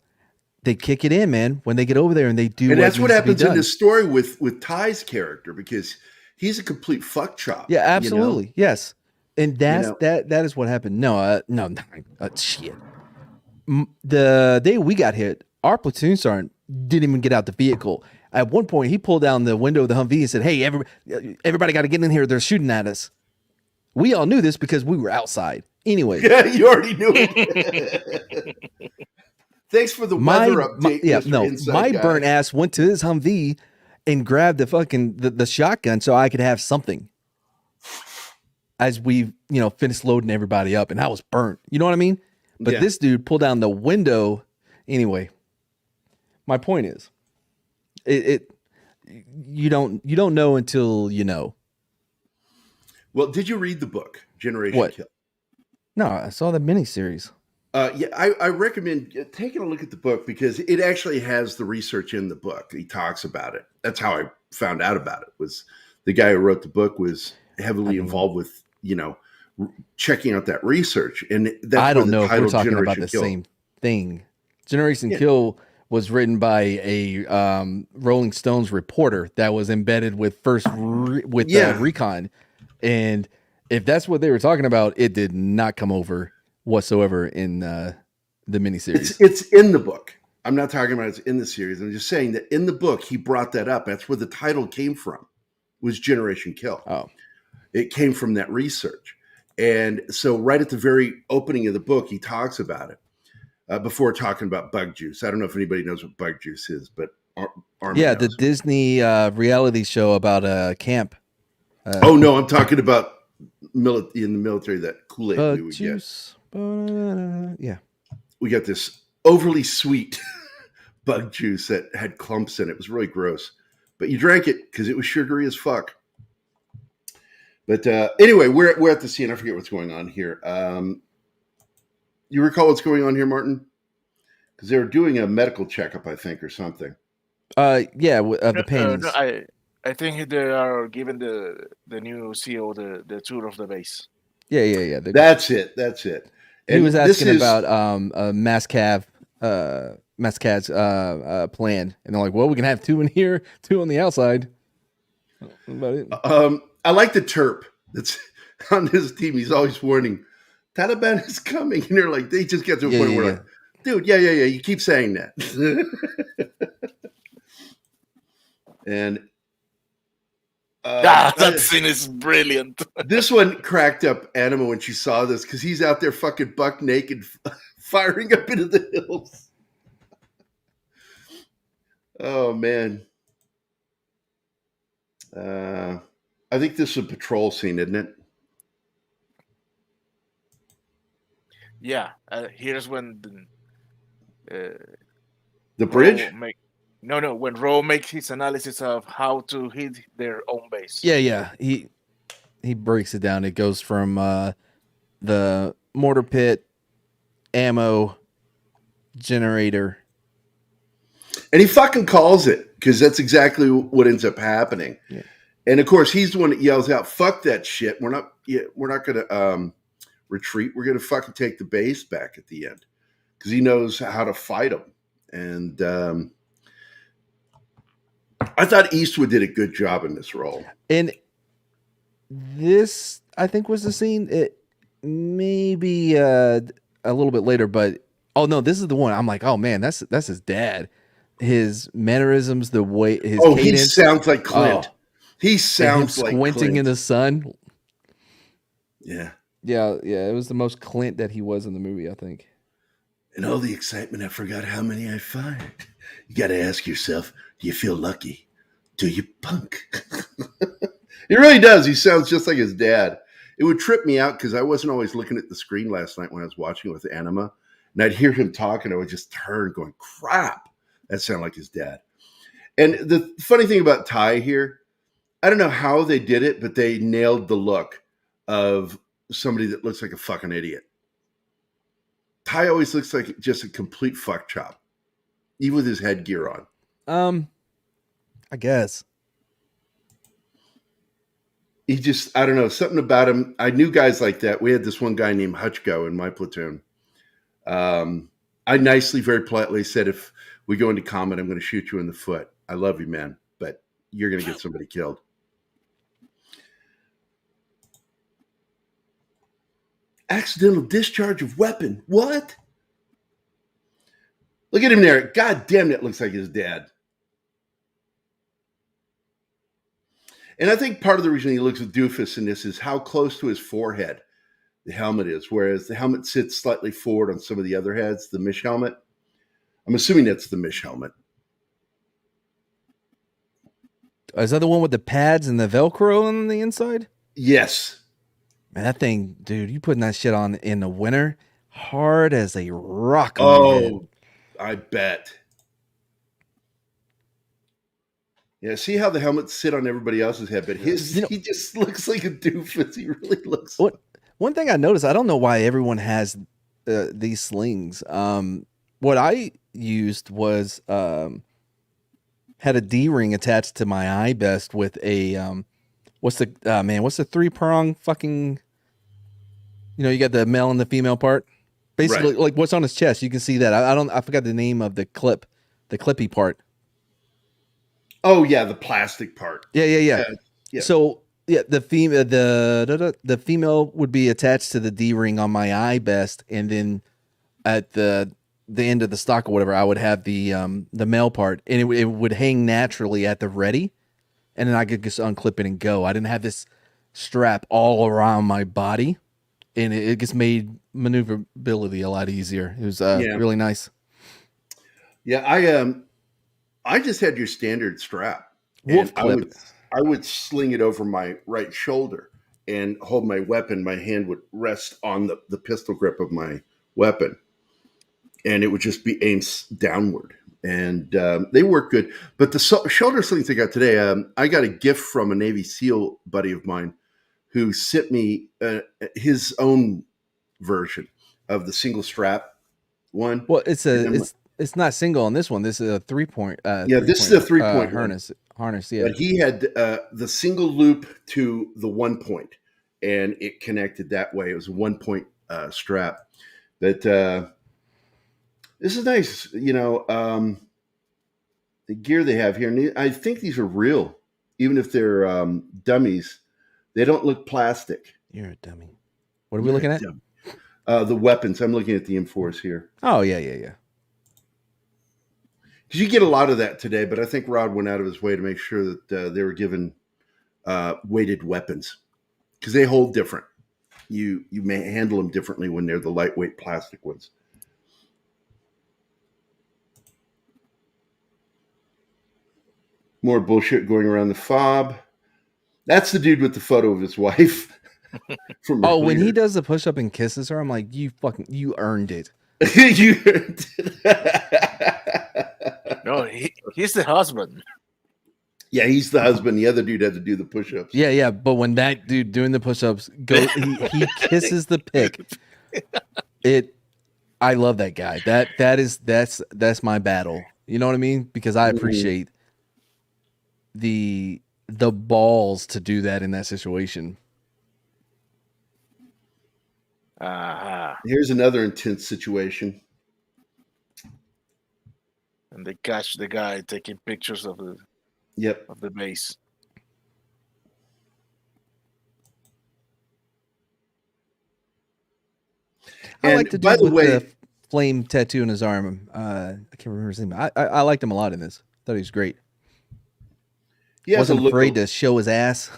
They kick it in, man, when they get over there and they do. And that's what happens in this this story with Ty's character, because he's a complete fuck chop. Yeah, absolutely. Yes. And that is what happened. No, shit. The day we got hit, our platoon sergeant didn't even get out the vehicle. At one point, he pulled down the window of the Humvee and said, "Hey, everybody got to get in here. They're shooting at us." We all knew this because we were outside. Anyway. Yeah, you already knew it. Thanks for the weather update. My burnt ass went to his Humvee and grabbed the fucking the shotgun so I could have something as we finished loading everybody up, and I was burnt. You know what I mean? But this dude pulled down the window Anyway, my point is, you don't know until you know. Well, did you read the book Generation What? Kill? No, I saw the miniseries. Yeah, I recommend taking a look at the book because it actually has the research in the book. He talks about it. That's how I found out about it. Was the guy who wrote the book was heavily involved with checking out that research, and that's I don't where the know if we're title talking Generation about the Kill. same thing. Generation Kill was written by a Rolling Stones reporter that was embedded with Recon, and if that's what they were talking about, it did not come over whatsoever in the miniseries. It's in the book. I'm not talking about it's in the series. I'm just saying that in the book he brought that up. That's where the title came from. Was Generation Kill. Oh, it came from that research, and so right at the very opening of the book, he talks about it before talking about bug juice. I don't know if anybody knows what bug juice is, but Armin knows. The Disney reality show about camp. Oh no, I'm talking about in the military, that Kool-Aid we would juice. get. We got this overly sweet bug juice that had clumps in it. It was really gross, but you drank it because it was sugary as fuck. But anyway, we're at the scene. I forget what's going on here. You recall what's going on here, Martin? Because they were doing a medical checkup, I think, or something. The paintings. No, I think they are giving the new CEO the tour of the base. Yeah. That's it. And he was asking about Mascav's plan, and they're like, "Well, we can have 2 in here, 2 on the outside." About it. I like the Terp that's on his team. He's always warning, Taliban is coming, and they're like, they just get to a point where, like, dude, yeah. You keep saying that, and that scene is brilliant. This one cracked up Anima when she saw this because he's out there fucking buck naked, firing up into the hills. Oh man. I think this is a patrol scene, isn't it? Yeah, here's when the bridge. When Ro makes his analysis of how to hit their own base. Yeah. He breaks it down. It goes from the mortar pit, ammo, generator, and he fucking calls it because that's exactly what ends up happening. Yeah. And of course, he's the one that yells out, "Fuck that shit! We're not going to retreat. We're going to fucking take the base back at the end," because he knows how to fight them. And I thought Eastwood did a good job in this role. And this, I think, was the scene. It maybe a little bit later, but no, this is the one. I'm like, oh man, that's his dad. His mannerisms, the way his cadence. He sounds like Clint. He sounds like squinting Clint. in the sun. Yeah. It was the most Clint that he was in the movie, I think. In all the excitement, I forgot how many I fired. You got to ask yourself, do you feel lucky? Do you, punk? He really does. He sounds just like his dad. It would trip me out because I wasn't always looking at the screen last night when I was watching it with Anima, and I'd hear him talk, and I would just turn going, crap, that sounded like his dad. And the funny thing about Ty here, I don't know how they did it, but they nailed the look of somebody that looks like a fucking idiot. Ty always looks like just a complete fuck chop, even with his headgear on. I guess. He just, I don't know, something about him. I knew guys like that. We had this one guy named Hutchko in my platoon. I nicely, very politely said, if we go into combat, I'm going to shoot you in the foot. I love you, man, but you're going to get somebody killed. Accidental discharge of weapon. What? Look at him there. God damn, that looks like his dad. And I think part of the reason he looks a doofus in this is how close to his forehead the helmet is, whereas the helmet sits slightly forward on some of the other heads, the Mish helmet. I'm assuming that's the Mish helmet. Is that the one with the pads and the Velcro on the inside? Yes. Man, that thing, dude, you putting that shit on in the winter, hard as a rock on your head. I bet. Yeah, see how the helmets sit on everybody else's head, but his he just looks like a doofus. He really looks. One thing I noticed, I don't know why everyone has these slings. What I used was had a D-ring attached to my eye vest with a what's the 3-prong fucking, you got the male and the female part, basically Right. like what's on his chest. You can see that. I forgot the name of the clippy part. Oh yeah, the plastic part. Yeah. So yeah, the female would be attached to the D-ring on my eye vest, and then at the end of the stock or whatever, I would have the male part, and it would hang naturally at the ready, and then I could just unclip it and go. I didn't have this strap all around my body, and it just made maneuverability a lot easier. It was really nice. Yeah, I just had your standard strap. Wolf and clip. I would sling it over my right shoulder and hold my weapon. My hand would rest on the pistol grip of my weapon, and it would just be aimed downward. And they work good. But the shoulder slings I got today, I got a gift from a Navy SEAL buddy of mine who sent me his own version of the single strap one. Well, it's not single on this one. This is a 3-point. This is a 3-point harness. Yeah, but he had the single loop to the 1 point, and it connected that way. It was a 1-point strap. But this is nice. The gear they have here, and I think these are real, even if they're dummies. They don't look plastic. You're a dummy. What are we looking at? The weapons. I'm looking at the M4s here. Oh yeah. Because you get a lot of that today, but I think Rod went out of his way to make sure that they were given weighted weapons, because they hold different. You may handle them differently when they're the lightweight plastic ones. More bullshit going around the fob. That's the dude with the photo of his wife. When he does the push-up and kisses her, I'm like, you earned it. You earned it. No, he's the husband. Yeah, he's the husband. The other dude had to do the push-ups. Yeah. But when that dude doing the push-ups he kisses the pick. I love that guy. That's my battle. You know what I mean? Because I appreciate the balls to do that in that situation. Here's another intense situation. And they catch the guy taking pictures of the base. I like the dude with the flame tattoo on his arm. I can't remember his name. I liked him a lot in this. Thought he was great. He wasn't afraid to show his ass.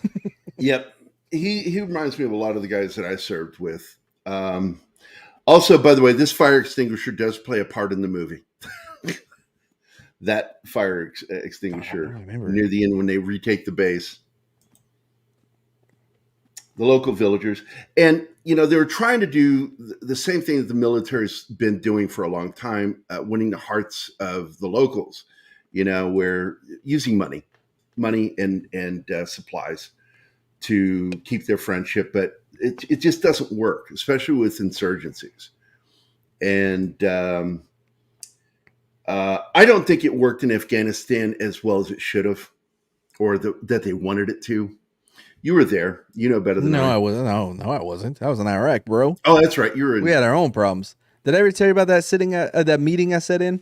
Yep. He reminds me of a lot of the guys that I served with. Also, by the way, this fire extinguisher does play a part in the movie. That fire extinguisher near the end when they retake the base. The local villagers. And, they were trying to do the same thing that the military's been doing for a long time, winning the hearts of the locals, where using money and supplies to keep their friendship. But it just doesn't work, especially with insurgencies. And I don't think it worked in Afghanistan as well as it should have, or that they wanted it to. You were there. You know better than I. I wasn't. No, I wasn't. I was in Iraq, bro. Oh, that's right. We had our own problems. Did I ever tell you about that that meeting I sat in?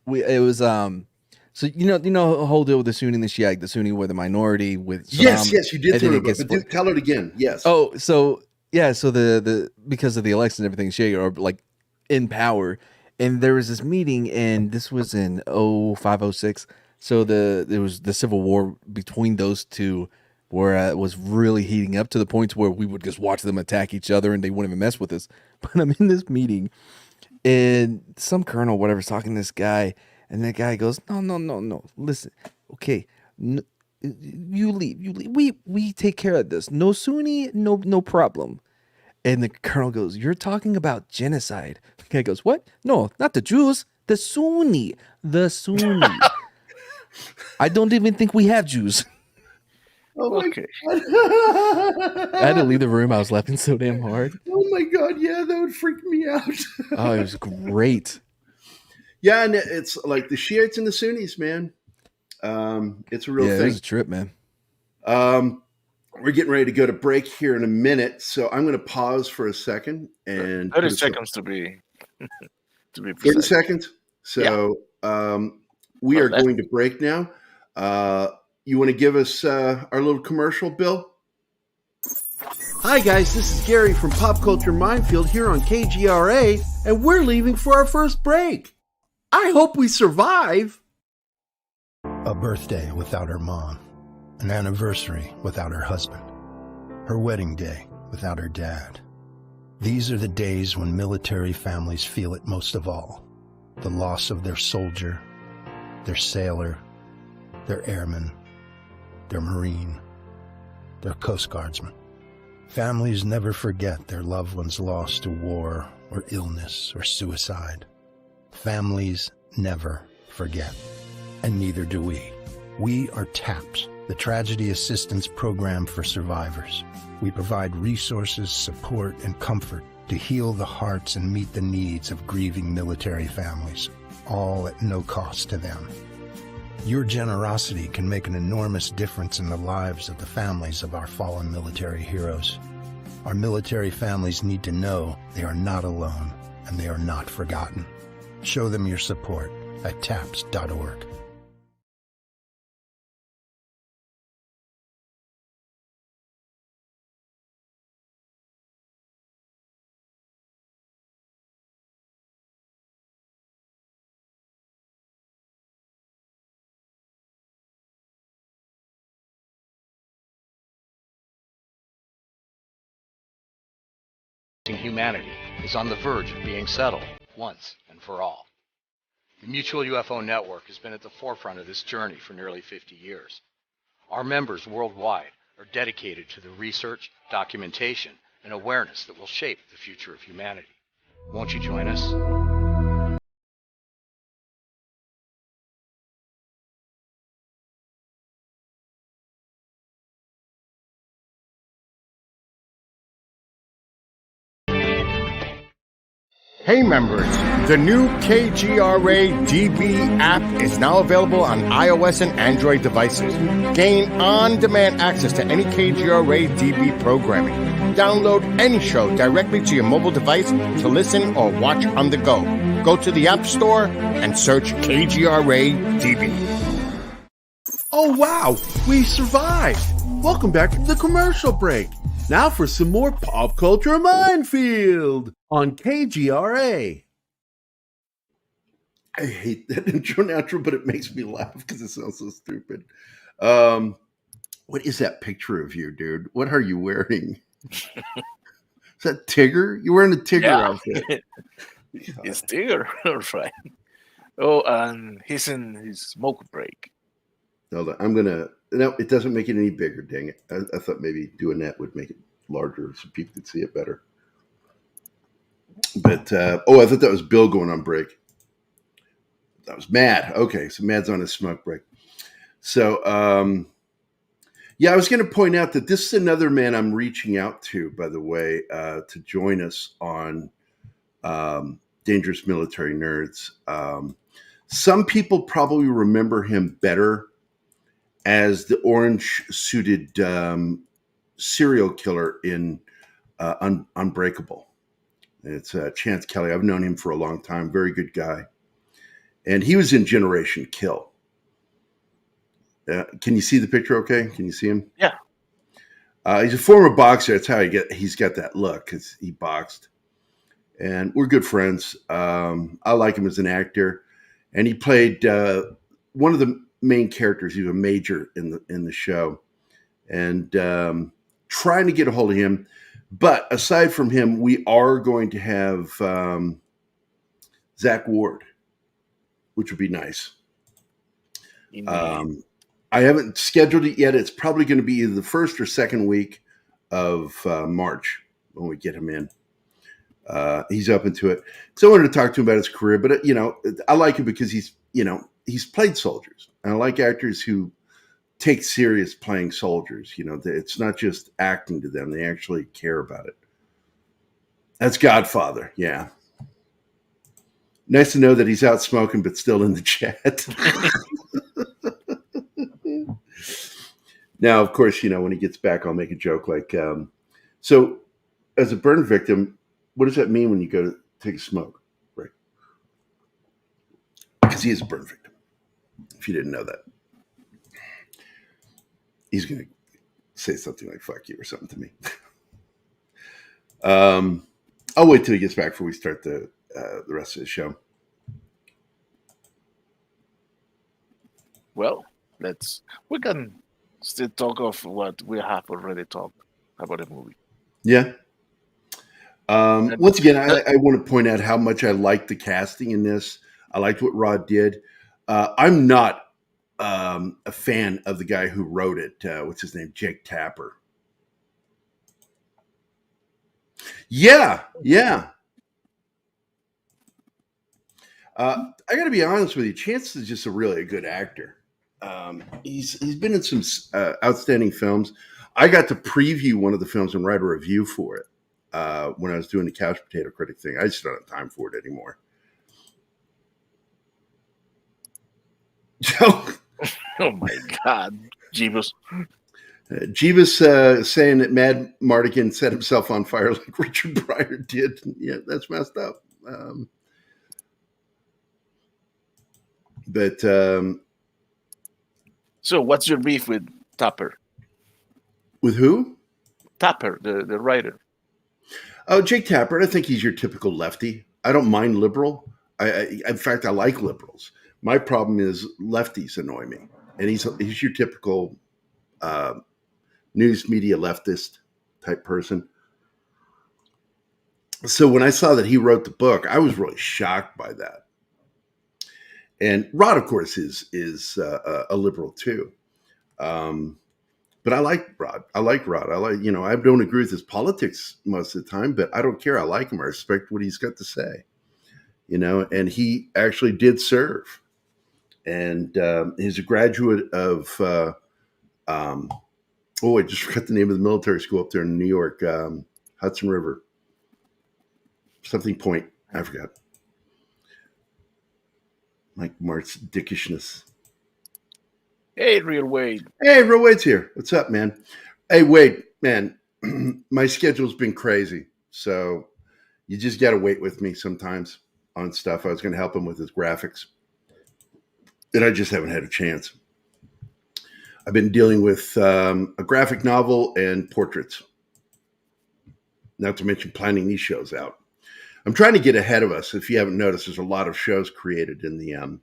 It was so you know the whole deal with the Sunni and the Shia. The Sunni were the minority with Saddam, yes, you did tell me about it, but tell it again. Yes. Oh, so the because of the election and everything, Shia are like in power, and there was this meeting, and this was in 0506. So there was the civil war between those two, where it was really heating up to the point where we would just watch them attack each other, and they wouldn't even mess with us. But I'm in this meeting, and some colonel, whatever's talking to this guy, and that guy goes, no, listen, okay, you leave, we take care of this. No Sunni, no problem. And the colonel goes, you're talking about genocide. The guy goes, what? No, not the Jews, The Sunni. I don't even think we have Jews. Oh my Okay. God. I had to leave the room. I was laughing so damn hard. Oh my God. Yeah, that would freak me out. Oh, it was great. Yeah, and it's like the Shiites and the Sunnis, man. It's a real It thing. was a trip, man. We're getting ready to go to break here in a minute, so I'm going to pause for a second and 30 seconds to be 30 precise. seconds. So we are going to break now. You want to give us our little commercial, Bill? Hi guys, this is Gerry from Pop Culture Minefield here on KGRA, and we're leaving for our first break. I hope we survive. A birthday without her mom. An anniversary without her husband. Her wedding day without her dad. These are the days when military families feel it most of all. The loss of their soldier, their sailor, their airman, their Marine, their Coast Guardsman. Families never forget their loved ones lost to war or illness or suicide. Families never forget, and neither do we. We are TAPS, the Tragedy Assistance Program for Survivors. We provide resources, support, and comfort to heal the hearts and meet the needs of grieving military families, all at no cost to them. Your generosity can make an enormous difference in the lives of the families of our fallen military heroes. Our military families need to know they are not alone and they are not forgotten. Show them your support at taps.org. Humanity is on the verge of being settled once and for all. The Mutual UFO Network has been at the forefront of this journey for nearly 50 years. Our members worldwide are dedicated to the research, documentation, and awareness that will shape the future of humanity. Won't you join us? Hey members, the new KGRA DB app is now available on iOS and Android devices. Gain on-demand access to any KGRA DB programming. Download any show directly to your mobile device to listen or watch on the go. Go to the App Store and search KGRA DB. Oh wow, we survived. Welcome back to the commercial break. Now for some more Pop Culture Minefield on KGRA. I hate that intro natural, but it makes me laugh because it sounds so stupid. What is that picture of you, dude? What are you wearing? Is that Tigger? You're wearing a Tigger outfit. It's Tigger, right? Oh, and he's in his smoke break. Hold on, no, it doesn't make it any bigger, dang it. I thought maybe doing that would make it larger so people could see it better. But, I thought that was Bill going on break. That was Mad. Okay, so Mad's on his smoke break. So, I was going to point out that this is another man I'm reaching out to, by the way, to join us on Dangerous Military Nerds. Some people probably remember him better as the orange-suited serial killer in Unbreakable. It's Chance Kelly. I've known him for a long time. Very good guy. And he was in Generation Kill. Can you see the picture okay? Can you see him? Yeah. He's a former boxer. That's how he's got that look, because he boxed. And we're good friends. I like him as an actor. And he played one of the main characters. He was a major in the show. And trying to get a hold of him. But aside from him, we are going to have Zach Ward, which would be nice. I haven't scheduled it yet. It's probably going to be either the first or second week of March when we get him in. He's up into it. So I wanted to talk to him about his career, but I like him because he's played soldiers, and I like actors who take serious playing soldiers. It's not just acting to them; they actually care about it. That's Godfather, yeah. Nice to know that he's out smoking, but still in the chat. Now, of course, when he gets back, I'll make a joke like, so as a burn victim, what does that mean when you go to take a smoke? Right. Because he is a burn victim. If you didn't know that. He's going to say something like, fuck you or something to me. I'll wait till he gets back before we start the rest of the show. Well, we can still talk of what we have already talked about the movie. Yeah. Once again, I want to point out how much I liked the casting in this. I liked what Rod did. I'm not a fan of the guy who wrote it. What's his name? Jake Tapper. Yeah. I got to be honest with you. Chance is just a good actor. He's been in some outstanding films. I got to preview one of the films and write a review for it when I was doing the Couch Potato Critic thing. I just don't have time for it anymore. Oh my God, Jeebus. Jeebus saying that Mad Mardigan set himself on fire like Richard Pryor did. Yeah, that's messed up. So what's your beef with Tapper? With who? Tapper, the writer. Oh, Jake Tapper. I think he's your typical lefty. I don't mind liberal. In fact, I like liberals. My problem is lefties annoy me. And he's your typical news media leftist type person. So when I saw that he wrote the book, I was really shocked by that. And Rod, of course, is a liberal too. But I like Rod. I don't agree with his politics most of the time, but I don't care. I like him. I respect what he's got to say. And he actually did serve. And he's a graduate of, I just forgot the name of the military school up there in New York, Hudson River. Something Point. I forgot. Mike Mart's dickishness. Hey, Real Wade. Hey, Real Wade's here. What's up, man? Hey, Wade, man, my schedule's been crazy. So you just got to wait with me sometimes on stuff. I was going to help him with his graphics. And I just haven't had a chance. I've been dealing with a graphic novel and portraits. Not to mention planning these shows out. I'm trying to get ahead of us. If you haven't noticed, there's a lot of shows created in the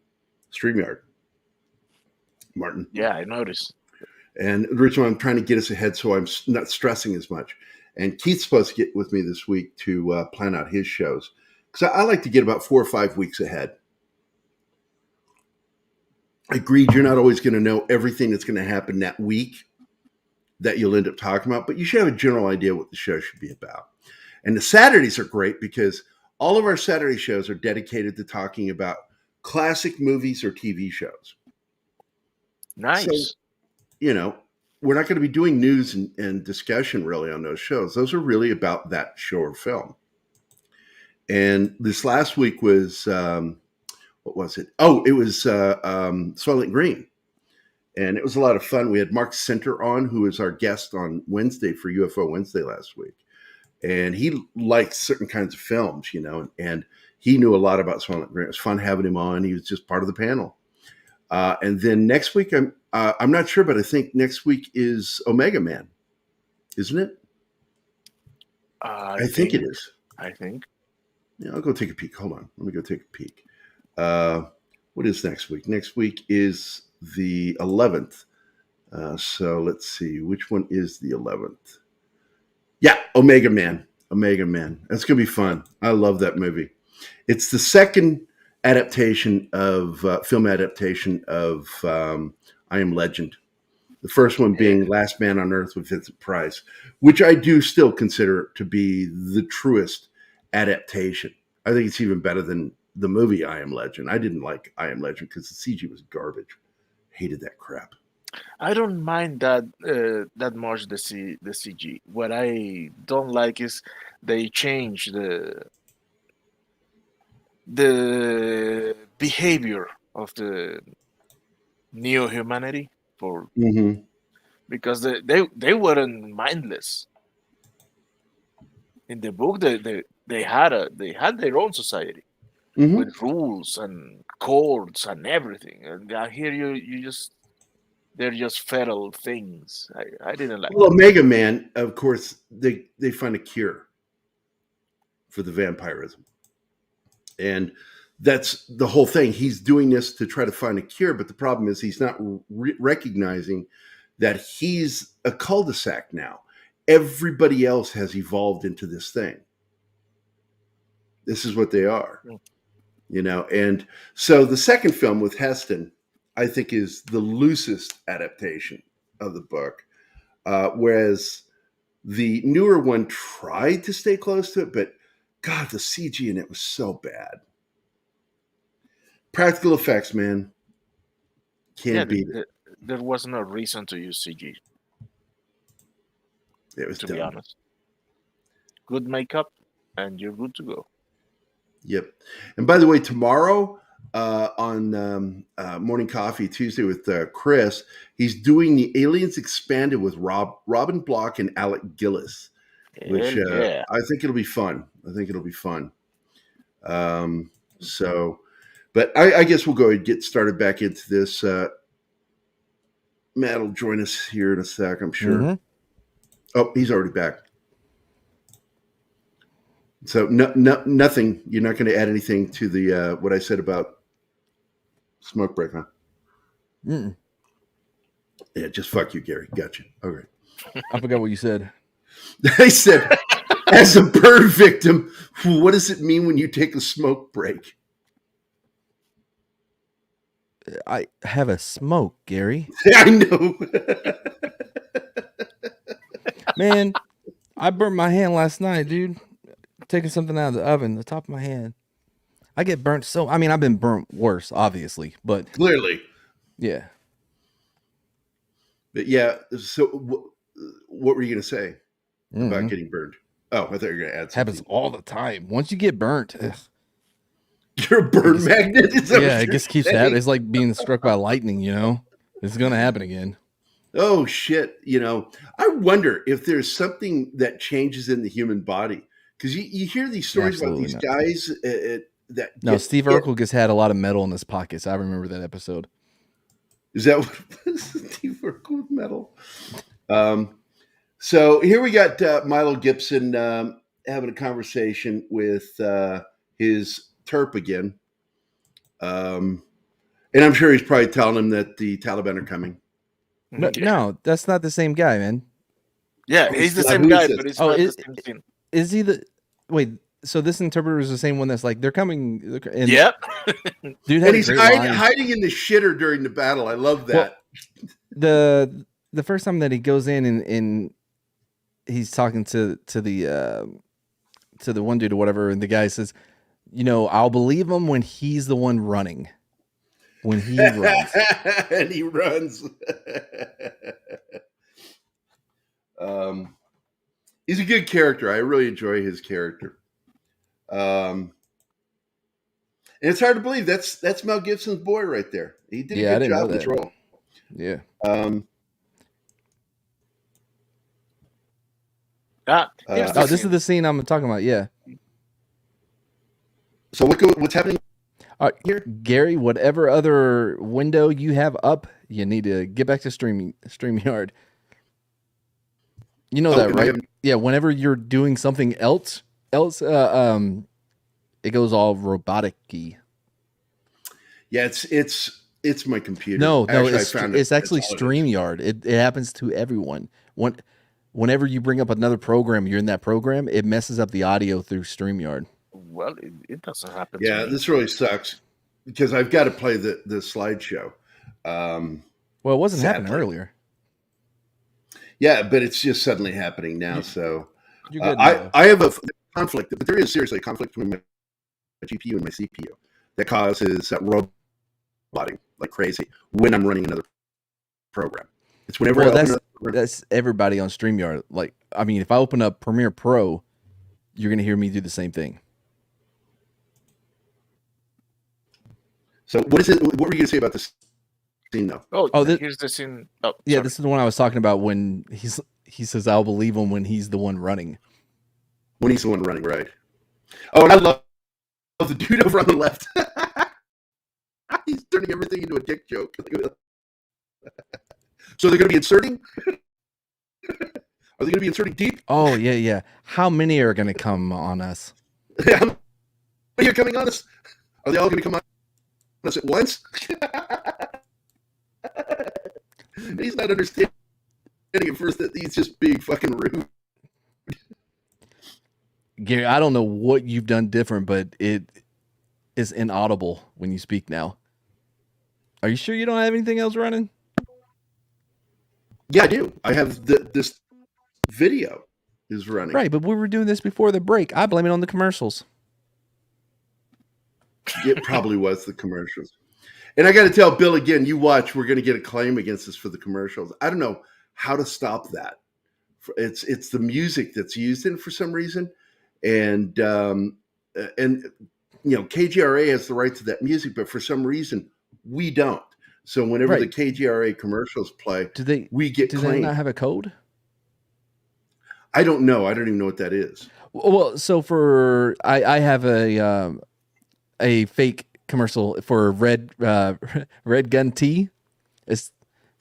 StreamYard. Martin. Yeah, I noticed. And the reason why I'm trying to get us ahead so I'm not stressing as much. And Keith's supposed to get with me this week to plan out his shows. Because I like to get about 4 or 5 weeks ahead. Agreed, you're not always going to know everything that's going to happen that week that you'll end up talking about, but you should have a general idea what the show should be about. And the Saturdays are great because all of our Saturday shows are dedicated to talking about classic movies or TV shows. Nice. So, we're not going to be doing news and discussion really on those shows. Those are really about that show or film. And this last week was, what was it? Oh, it was Soylent Green. And it was a lot of fun. We had Mark Center on, who was our guest on Wednesday for UFO Wednesday last week. And he likes certain kinds of films, and he knew a lot about Soylent Green. It was fun having him on. He was just part of the panel. And then next week, I'm not sure, but I think next week is Omega Man, isn't it? I think it is. I think. Yeah, I'll go take a peek. Hold on. Let me go take a peek. What is next week? Next week is the 11th. So let's see. Which one is the 11th? Yeah, Omega Man. Omega Man. That's going to be fun. I love that movie. It's the second adaptation of film adaptation of I Am Legend. The first one being Last Man on Earth with Vincent Price, which I do still consider to be the truest adaptation. I think it's even better than the movie I Am Legend. I didn't like I Am Legend because the CG was garbage. Hated that crap. I don't mind that much the CG. What I don't like is they change the behavior of the neo humanity for Mm-hmm. because they weren't mindless. In the book they had their own society Mm-hmm. with rules and courts and everything. And here you just they're just feral things. I didn't like Well, that. Omega Man, of course, they find a cure for the vampirism, and that's the whole thing. He's doing this to try to find a cure, but the problem is he's not recognizing that he's a cul-de-sac now. Everybody else has evolved into this thing. This is what they are, and so the second film with Heston, I think, is the loosest adaptation of the book, whereas the newer one tried to stay close to it, but God, the CG in it was so bad. Practical effects, man. Can't beat it. There was no reason to use CG. It was to dumb. be honest. Good makeup, and you're good to go. Yep. And by the way, tomorrow on Morning Coffee Tuesday with Chris, he's doing the Aliens Expanded with Robin Block and Alec Gillis, which I think it'll be fun. So, but I guess we'll go and get started back into this. Matt will join us here in a sec, I'm sure. Mm-hmm. Oh, he's already back. So nothing. You're not going to add anything to the what I said about smoke break, huh? Mm-mm. Yeah, just fuck you, Gary. Gotcha. Okay. I forgot what you said. I said, as a burn victim, what does it mean when you take a smoke break? I have a smoke, Gary. I know. Man, I burnt my hand last night, dude. Taking something out of the oven, the top of my hand. I get burnt so... I mean, I've been burnt worse, obviously, but... Clearly. Yeah. But yeah, so what were you going to say about getting burned? Oh, I thought you were going to add something. Happens all the time. Once you get burnt... You're a burn magnet? Yeah, it just keeps happening. It's like being struck by lightning, It's going to happen again. Oh, shit. I wonder if there's something that changes in the human body. Because you hear these stories about these guys Steve Urkel just had a lot of metal in his pockets. I remember that episode. Is that what it was? Steve Urkel with metal? So here we got Milo Gibson having a conversation with his Terp again. And I'm sure he's probably telling him that the Taliban are coming. No, that's not the same guy, man. Yeah, he's the same guy, but it's not the same thing. Is he the... Wait, so this interpreter is the same one that's like, they're coming... And yep. Dude, and he's hiding in the shitter during the battle. I love that. Well, the first time that he goes in and he's talking to the one dude or whatever, and the guy says, I'll believe him when he's the one running. When he runs. And he runs. He's a good character. I really enjoy his character. And it's hard to believe that's Mel Gibson's boy right there. He did a good job in this role. Yeah. This is the scene I'm talking about. Yeah. So what's happening here? Gary, whatever other window you have up, you need to get back to StreamYard. You know that, right? Yeah. Whenever you're doing something else, it goes all robotic-y. Yeah, it's my computer. No, it's actually StreamYard. It happens to everyone. Whenever you bring up another program, you're in that program, it messes up the audio through StreamYard. Well, it doesn't happen. Yeah, to me. this really sucks because I've got to play the slideshow. Well, it wasn't happening earlier. Yeah, but it's just suddenly happening now. So you're good I have a conflict, but there is seriously a conflict between my GPU and my CPU that causes roboting like crazy when I'm running another program. It's whenever I open that's everybody on StreamYard. Like, I mean, if I open up Premiere Pro, you're going to hear me do the same thing. So what is it? What were you going to say about this scene, though? Here's the scene. Yeah, this is the one I was talking about when he says, "I'll believe him when he's the one running." When he's the one running, right? Oh, and I love the dude over on the left. He's turning everything into a dick joke. So they're going to be inserting? Are they going to be inserting deep? Oh, yeah. How many are going to come on us? How many are coming on us? Are they all going to come on us at once? He's not understanding at first that he's just being fucking rude. Gary, I don't know what you've done different, but it is inaudible when you speak now. Are you sure you don't have anything else running? Yeah, I do. I have this video is running. Right, but we were doing this before the break. I blame it on the commercials. It probably was the commercials. And I got to tell Bill again, you watch, we're going to get a claim against us for the commercials. I don't know how to stop that. It's the music that's used in it for some reason. And KGRA has the right to that music, but for some reason we don't. So whenever the KGRA commercials play, we get claimed. Do they not have a code? I don't know. I don't even know what that is. Well, so I have a fake commercial for Red Gun tea. It's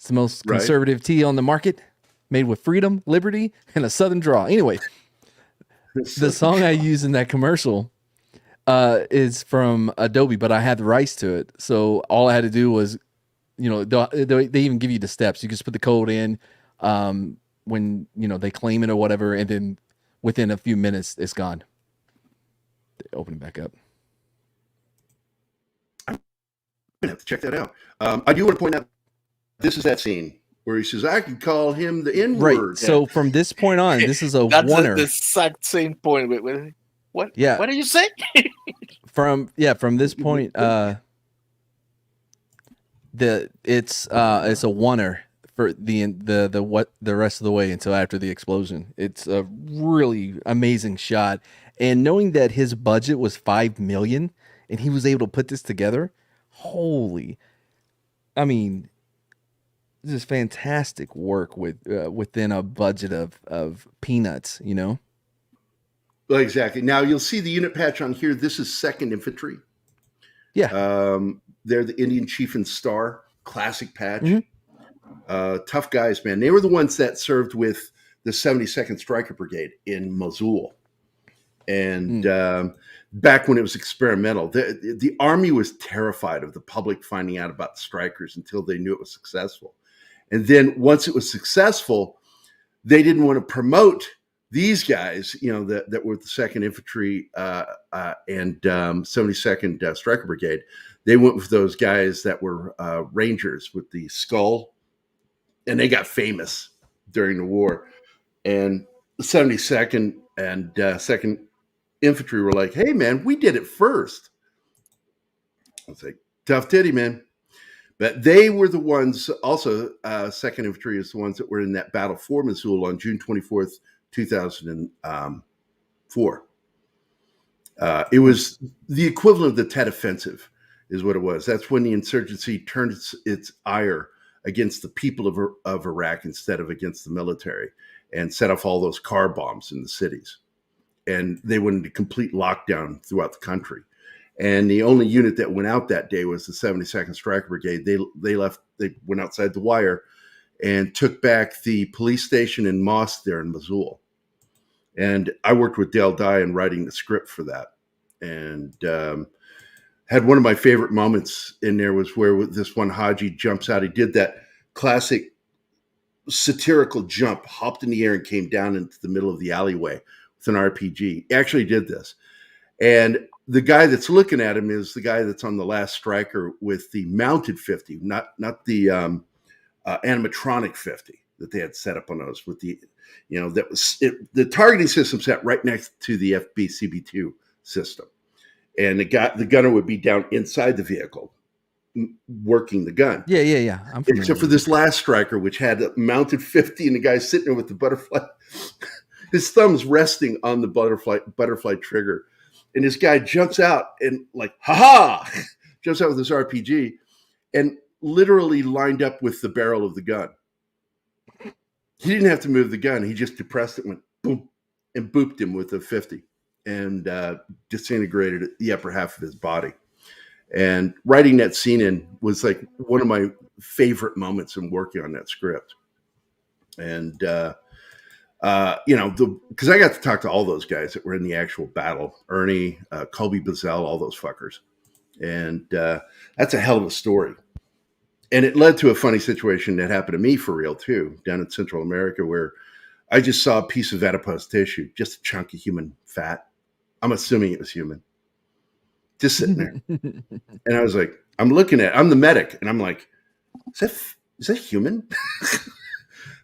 the most conservative tea on the market, made with freedom, liberty, and a Southern draw. Anyway, the song I use in that commercial is from Adobe, but I had the rights to it. So all I had to do was, they even give you the steps. You just put the code in when, they claim it or whatever, and then within a few minutes, it's gone. They open it back up. I'm going to have to check that out. I do want to point out, this is that scene where he says, I can call him the N-word. Right. So from this point on, this is a That's oneer. the exact same point. What? Yeah. What are you saying? From this point, it's a oneer for the rest of the way until after the explosion. It's a really amazing shot, and knowing that his budget was $5 million and he was able to put this together, this is fantastic work within a budget of peanuts, Well, exactly. Now you'll see the unit patch on here. This is 2nd Infantry. Yeah. They're the Indian Chief and Star classic patch. Mm-hmm. Tough guys, man. They were the ones that served with the 72nd Stryker Brigade in Mosul. And back when it was experimental, the Army was terrified of the public finding out about the Strykers until they knew it was successful. And then once it was successful, they didn't want to promote these guys, that were the 2nd Infantry and 72nd Stryker Brigade. They went with those guys that were Rangers with the skull, and they got famous during the war. And the 72nd and 2nd Infantry were like, hey, man, we did it first. I was like, tough titty, man. But they were the ones, also 2nd Infantry is the ones that were in that battle for Mosul on June 24th, 2004. It was the equivalent of the Tet Offensive is what it was. That's when the insurgency turned its ire against the people of Iraq instead of against the military, and set off all those car bombs in the cities. And they went into complete lockdown throughout the country. And the only unit that went out that day was the 72nd Stryker Brigade. They went outside the wire and took back the police station and mosque there in Mosul. And I worked with Dale Dye in writing the script for that. And had one of my favorite moments in there was where this one Haji jumps out. He did that classic satirical jump, hopped in the air and came down into the middle of the alleyway with an RPG. He actually did this. And the guy that's looking at him is the guy that's on the last Stryker with the mounted 50, not the animatronic 50 that they had set up on those with the You know, that was it, the targeting system sat right next to the FBCB2 system, and the gunner would be down inside the vehicle working the gun. Yeah. I'm familiar. Except for this last striker, which had a mounted 50, and the guy sitting there with the butterfly, his thumbs resting on the butterfly trigger, and this guy jumps out and like, ha, jumps out with his RPG, and literally lined up with the barrel of the gun. He didn't have to move the gun; he just depressed it, went boom, and booped him with a 50, and disintegrated the upper half of his body. And writing that scene in was like one of my favorite moments in working on that script. And, you know, because I got to talk to all those guys that were in the actual battle, Ernie, Colby Bazell, all those fuckers. And that's a hell of a story. And it led to a funny situation that happened to me for real, too, down in Central America, where I just saw a piece of adipose tissue, just a chunk of human fat. I'm assuming it was human. Just sitting there. And I was like, I'm the medic. And I'm like, is that human?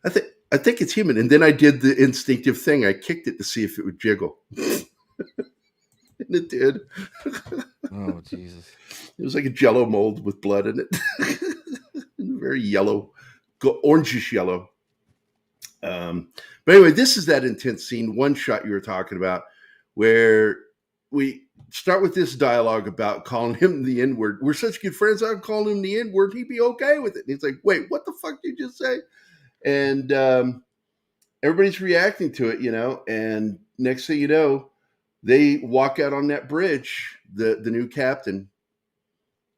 I think it's human. And then I did the instinctive thing. I kicked it to see if it would jiggle. And it did. Oh, Jesus. It was like a Jell-O mold with blood in it. Very yellow, orangish yellow. But anyway, this is that intense scene, one shot you were talking about, where we start with this dialogue about calling him the N-word. We're such good friends, I'd call him the N-word. He'd be okay with it. And he's like, wait, what the fuck did you just say? And everybody's reacting to it, you know. And next thing you know, they walk out on that bridge, the new captain.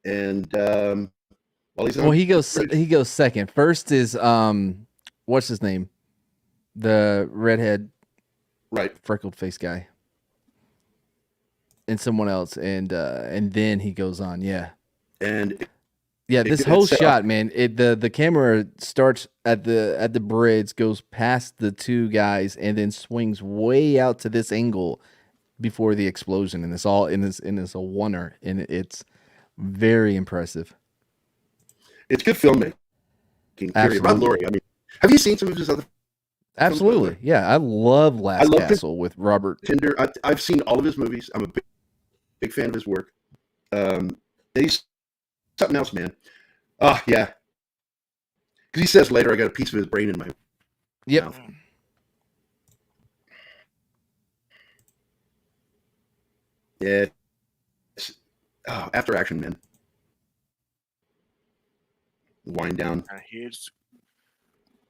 And while he's on he goes second. First is what's his name? The redhead, right, freckled face guy. And someone else, and then he goes on, and this whole shot, man. The camera starts at the bridge, goes past the two guys, and then swings way out to this angle before the explosion, and it's all in this a oneer, and it's very impressive. It's good filmmaking. Absolutely. I mean, have you seen some of his other? Absolutely, yeah. I love Last Castle with Robert Tinder. I've seen all of his movies. I'm a big fan of his work. He's something else, man. Oh, yeah. Because he says later, I got a piece of his brain in my mouth. Yeah. After Action, man. Wind down. And here's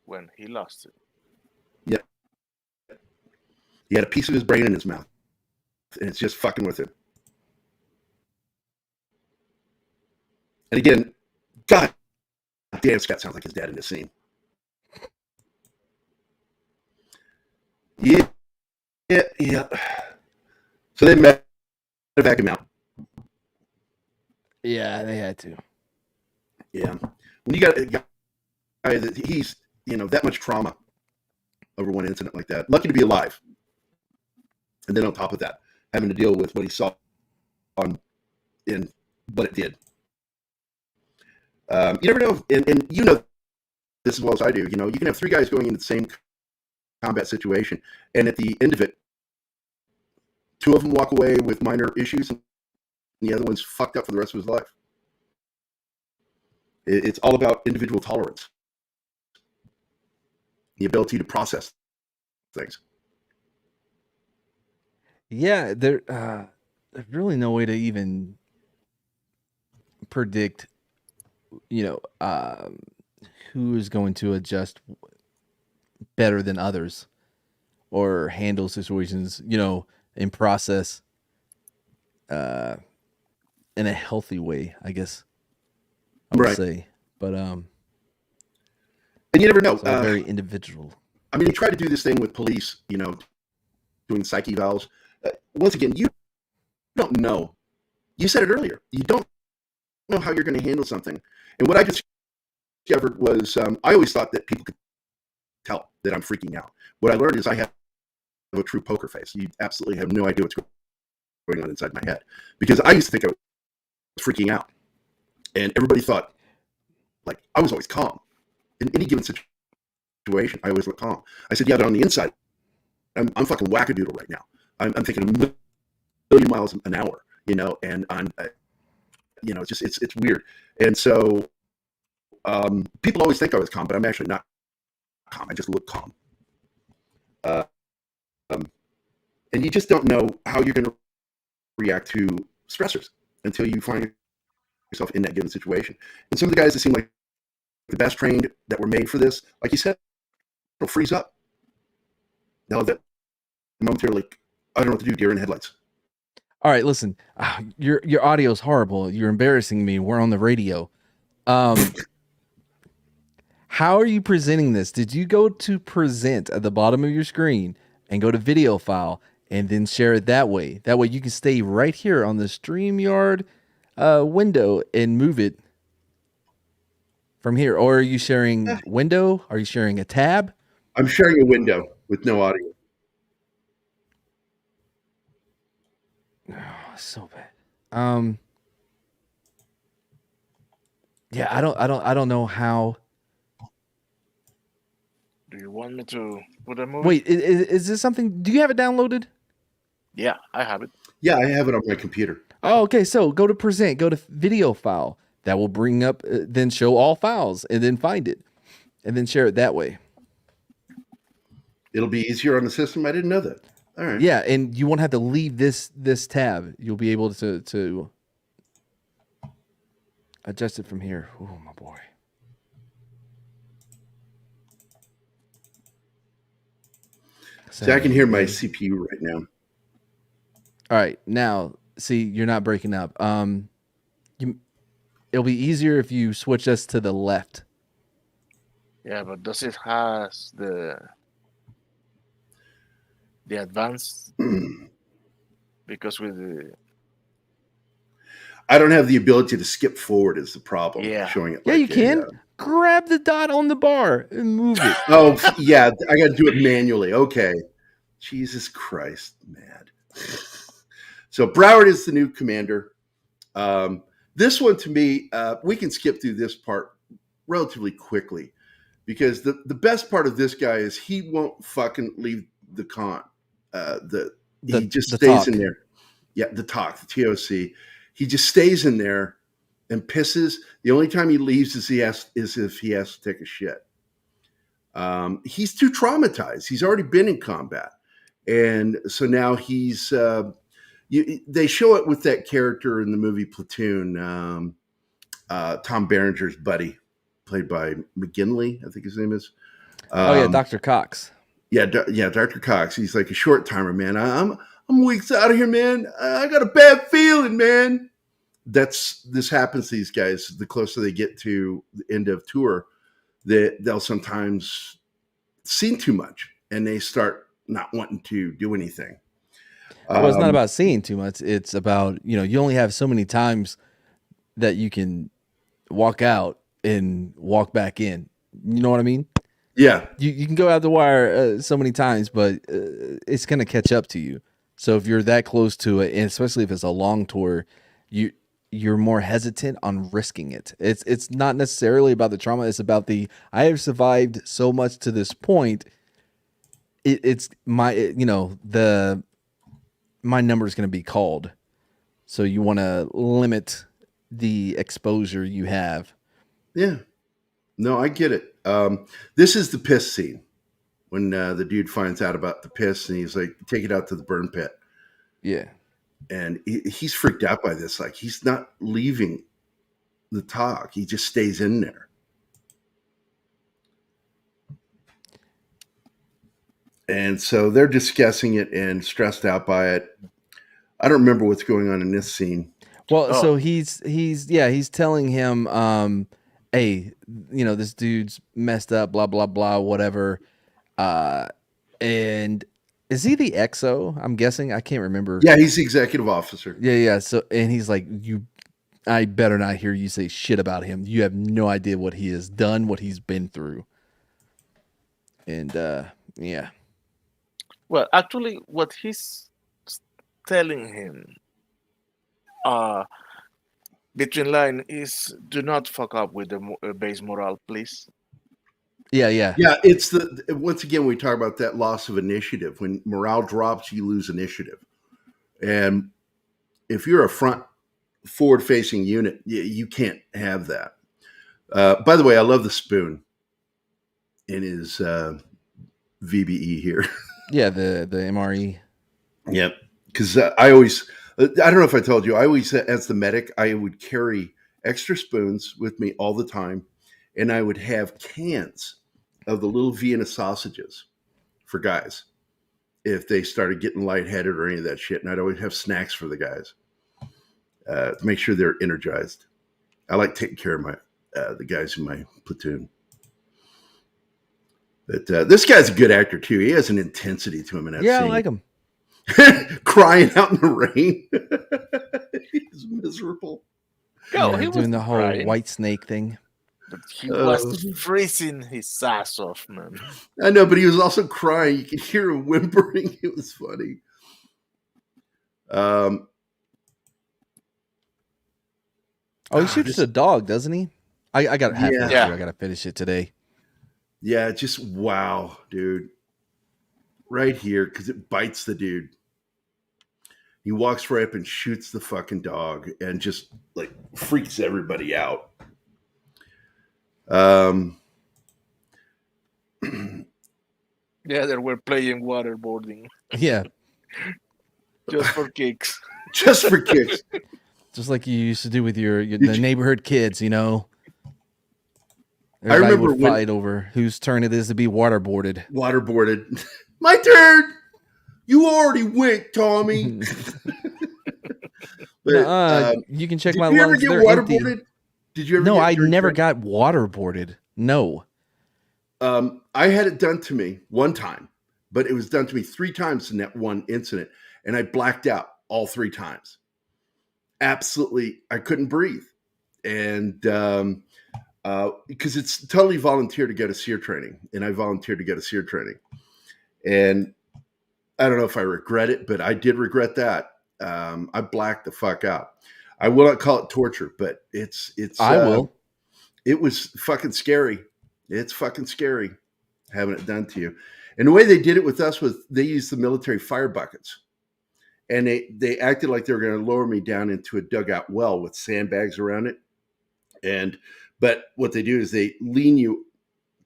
when he lost it. Yeah. He had a piece of his brain in his mouth. And it's just fucking with him. And again, God damn, Scott sounds like his dad in this scene. Yeah. So they met to back him out. Yeah, they had to. Yeah. When you got a guy that he's, that much trauma over one incident like that, lucky to be alive. And then on top of that, having to deal with what he saw in what it did. You never know, and you know this as well as I do. You can have three guys going into the same combat situation, and at the end of it, two of them walk away with minor issues, and the other one's fucked up for the rest of his life. It's all about individual tolerance, the ability to process things. Yeah, there's really no way to even predict, who is going to adjust better than others or handle situations, in process, in a healthy way, I guess I would say. But and you never know. Very individual. I mean, you try to do this thing with police, doing psych evals. Once again, you don't know. You said it earlier. You don't know how you're going to handle something. And what I discovered was I always thought that people could tell that I'm freaking out. What I learned is I have a true poker face. You absolutely have no idea what's going on inside my head. Because I used to think I was freaking out. And everybody thought, like, I was always calm in any given situation. situation, I always look calm. I said, yeah, but on the inside, I'm fucking wackadoodle right now. I'm thinking a million miles an hour, and I'm, it's just, it's weird. And so people always think I was calm, but I'm actually not calm. I just look calm. And you just don't know how you're going to react to stressors until you find yourself in that given situation. And some of the guys that seem like the best trained that were made for this, like you said, they'll freeze up. Now that momentarily, I don't know what to do, deer in headlights. All right, listen, your audio is horrible. You're embarrassing me. We're on the radio. How are you presenting this? Did you go to present at the bottom of your screen and go to video file and then share it that way? That way you can stay right here on the StreamYard window and move it from here. Or are you sharing window? Are you sharing a tab? I'm sharing a window with no audio. Oh, so bad. Yeah, I don't know how. Do you want me to put a movie? Wait, is this something? Do you have it downloaded? Yeah, I have it. Yeah, I have it on my computer. Oh, okay. So go to present, go to video file. That will bring up, then show all files, and then find it, and then share it that way. It'll be easier on the system. I didn't know that. All right. Yeah, and you won't have to leave this tab. You'll be able to adjust it from here. Oh, my boy. So I can hear my CPU right now. All right, now see, you're not breaking up. It'll be easier if you switch us to the left. Yeah, but does it has the advanced? Because with the, I don't have the ability to skip forward is the problem. Yeah. Showing it. Yeah, you can. Grab the dot on the bar and move it. Oh, yeah. I got to do it manually. Okay. Jesus Christ, mad. So Broward is the new commander. This one to me, we can skip through this part relatively quickly because the best part of this guy is he won't fucking leave the con. He just stays in there. Yeah, the TOC, the TOC. He just stays in there and pisses. The only time he leaves is if he has to take a shit. He's too traumatized. He's already been in combat. And so now he's they show it with that character in the movie Platoon, Tom Berenger's buddy, played by McGinley, I think his name is. Dr. Cox. Yeah, Dr. Cox. He's like a short timer, man. I'm weeks out of here, man. I got a bad feeling, man. This happens to these guys. The closer they get to the end of tour, they'll sometimes see too much and they start not wanting to do anything. Well, it's not about seeing too much. It's about, you only have so many times that you can walk out and walk back in. You know what I mean? Yeah. You can go out the wire so many times, but it's going to catch up to you. So if you're that close to it, and especially if it's a long tour, you're more hesitant on risking it. It's not necessarily about the trauma. It's about I have survived so much to this point. It's my, my number is going to be called. So you want to limit the exposure you have. Yeah. No, I get it. This is the piss scene when the dude finds out about the piss and he's like, take it out to the burn pit. Yeah. And he's freaked out by this. Like, he's not leaving the TOC. He just stays in there. And so they're discussing it and stressed out by it. I don't remember what's going on in this scene. Well, so he's telling him, hey, this dude's messed up, blah, blah, blah, whatever. And is he the XO? I'm guessing. I can't remember. Yeah, he's the executive officer. Yeah. So, and he's like, I better not hear you say shit about him. You have no idea what he has done, what he's been through. And, yeah. Well, actually, what he's telling him between line is, do not fuck up with the base morale, please. Yeah. It's once again we talk about that loss of initiative. When morale drops, you lose initiative, and if you're a forward-facing unit, you can't have that. By the way, I love the spoon in his VBE here. Yeah, the MRE. Yep, because I always, I don't know if I told you, I always, as the medic, I would carry extra spoons with me all the time, and I would have cans of the little Vienna sausages for guys if they started getting lightheaded or any of that shit. And I'd always have snacks for the guys to make sure they're energized. I like taking care of the guys in my platoon. But this guy's a good actor too. He has an intensity to him in that scene. I like him. Crying out in the rain. He's miserable. He doing the whole white snake thing. But he was freezing his ass off, man. I know, but he was also crying. You could hear him whimpering. It was funny. He shoots a dog, doesn't he? I got half. Yeah. I got to finish it today. Yeah, just wow, dude. Right here, because it bites the dude. He walks right up and shoots the fucking dog and just like freaks everybody out. Yeah, they were playing waterboarding. Yeah. Just for kicks. Just for kicks. Just like you used to do with the neighborhood kids, you know. Everybody I remember would fight over whose turn it is to be waterboarded. Waterboarded. My turn. You already went, Tommy. But, you can check my lungs. Did you ever get waterboarded? Empty. Did you ever? No, I never got waterboarded. No. I had it done to me one time, but it was done to me 3 times in that one incident, and I blacked out all 3 times. Absolutely, I couldn't breathe, and because it's totally volunteer to go to SEER training, and I volunteered to go to SEER training, and I don't know if I regret it, but I did regret that. I blacked the fuck out. I will not call it torture, but it's. I will. It was fucking scary. It's fucking scary having it done to you. And the way they did it with us was they used the military fire buckets, and they acted like they were going to lower me down into a dugout well with sandbags around it. But what they do is they lean you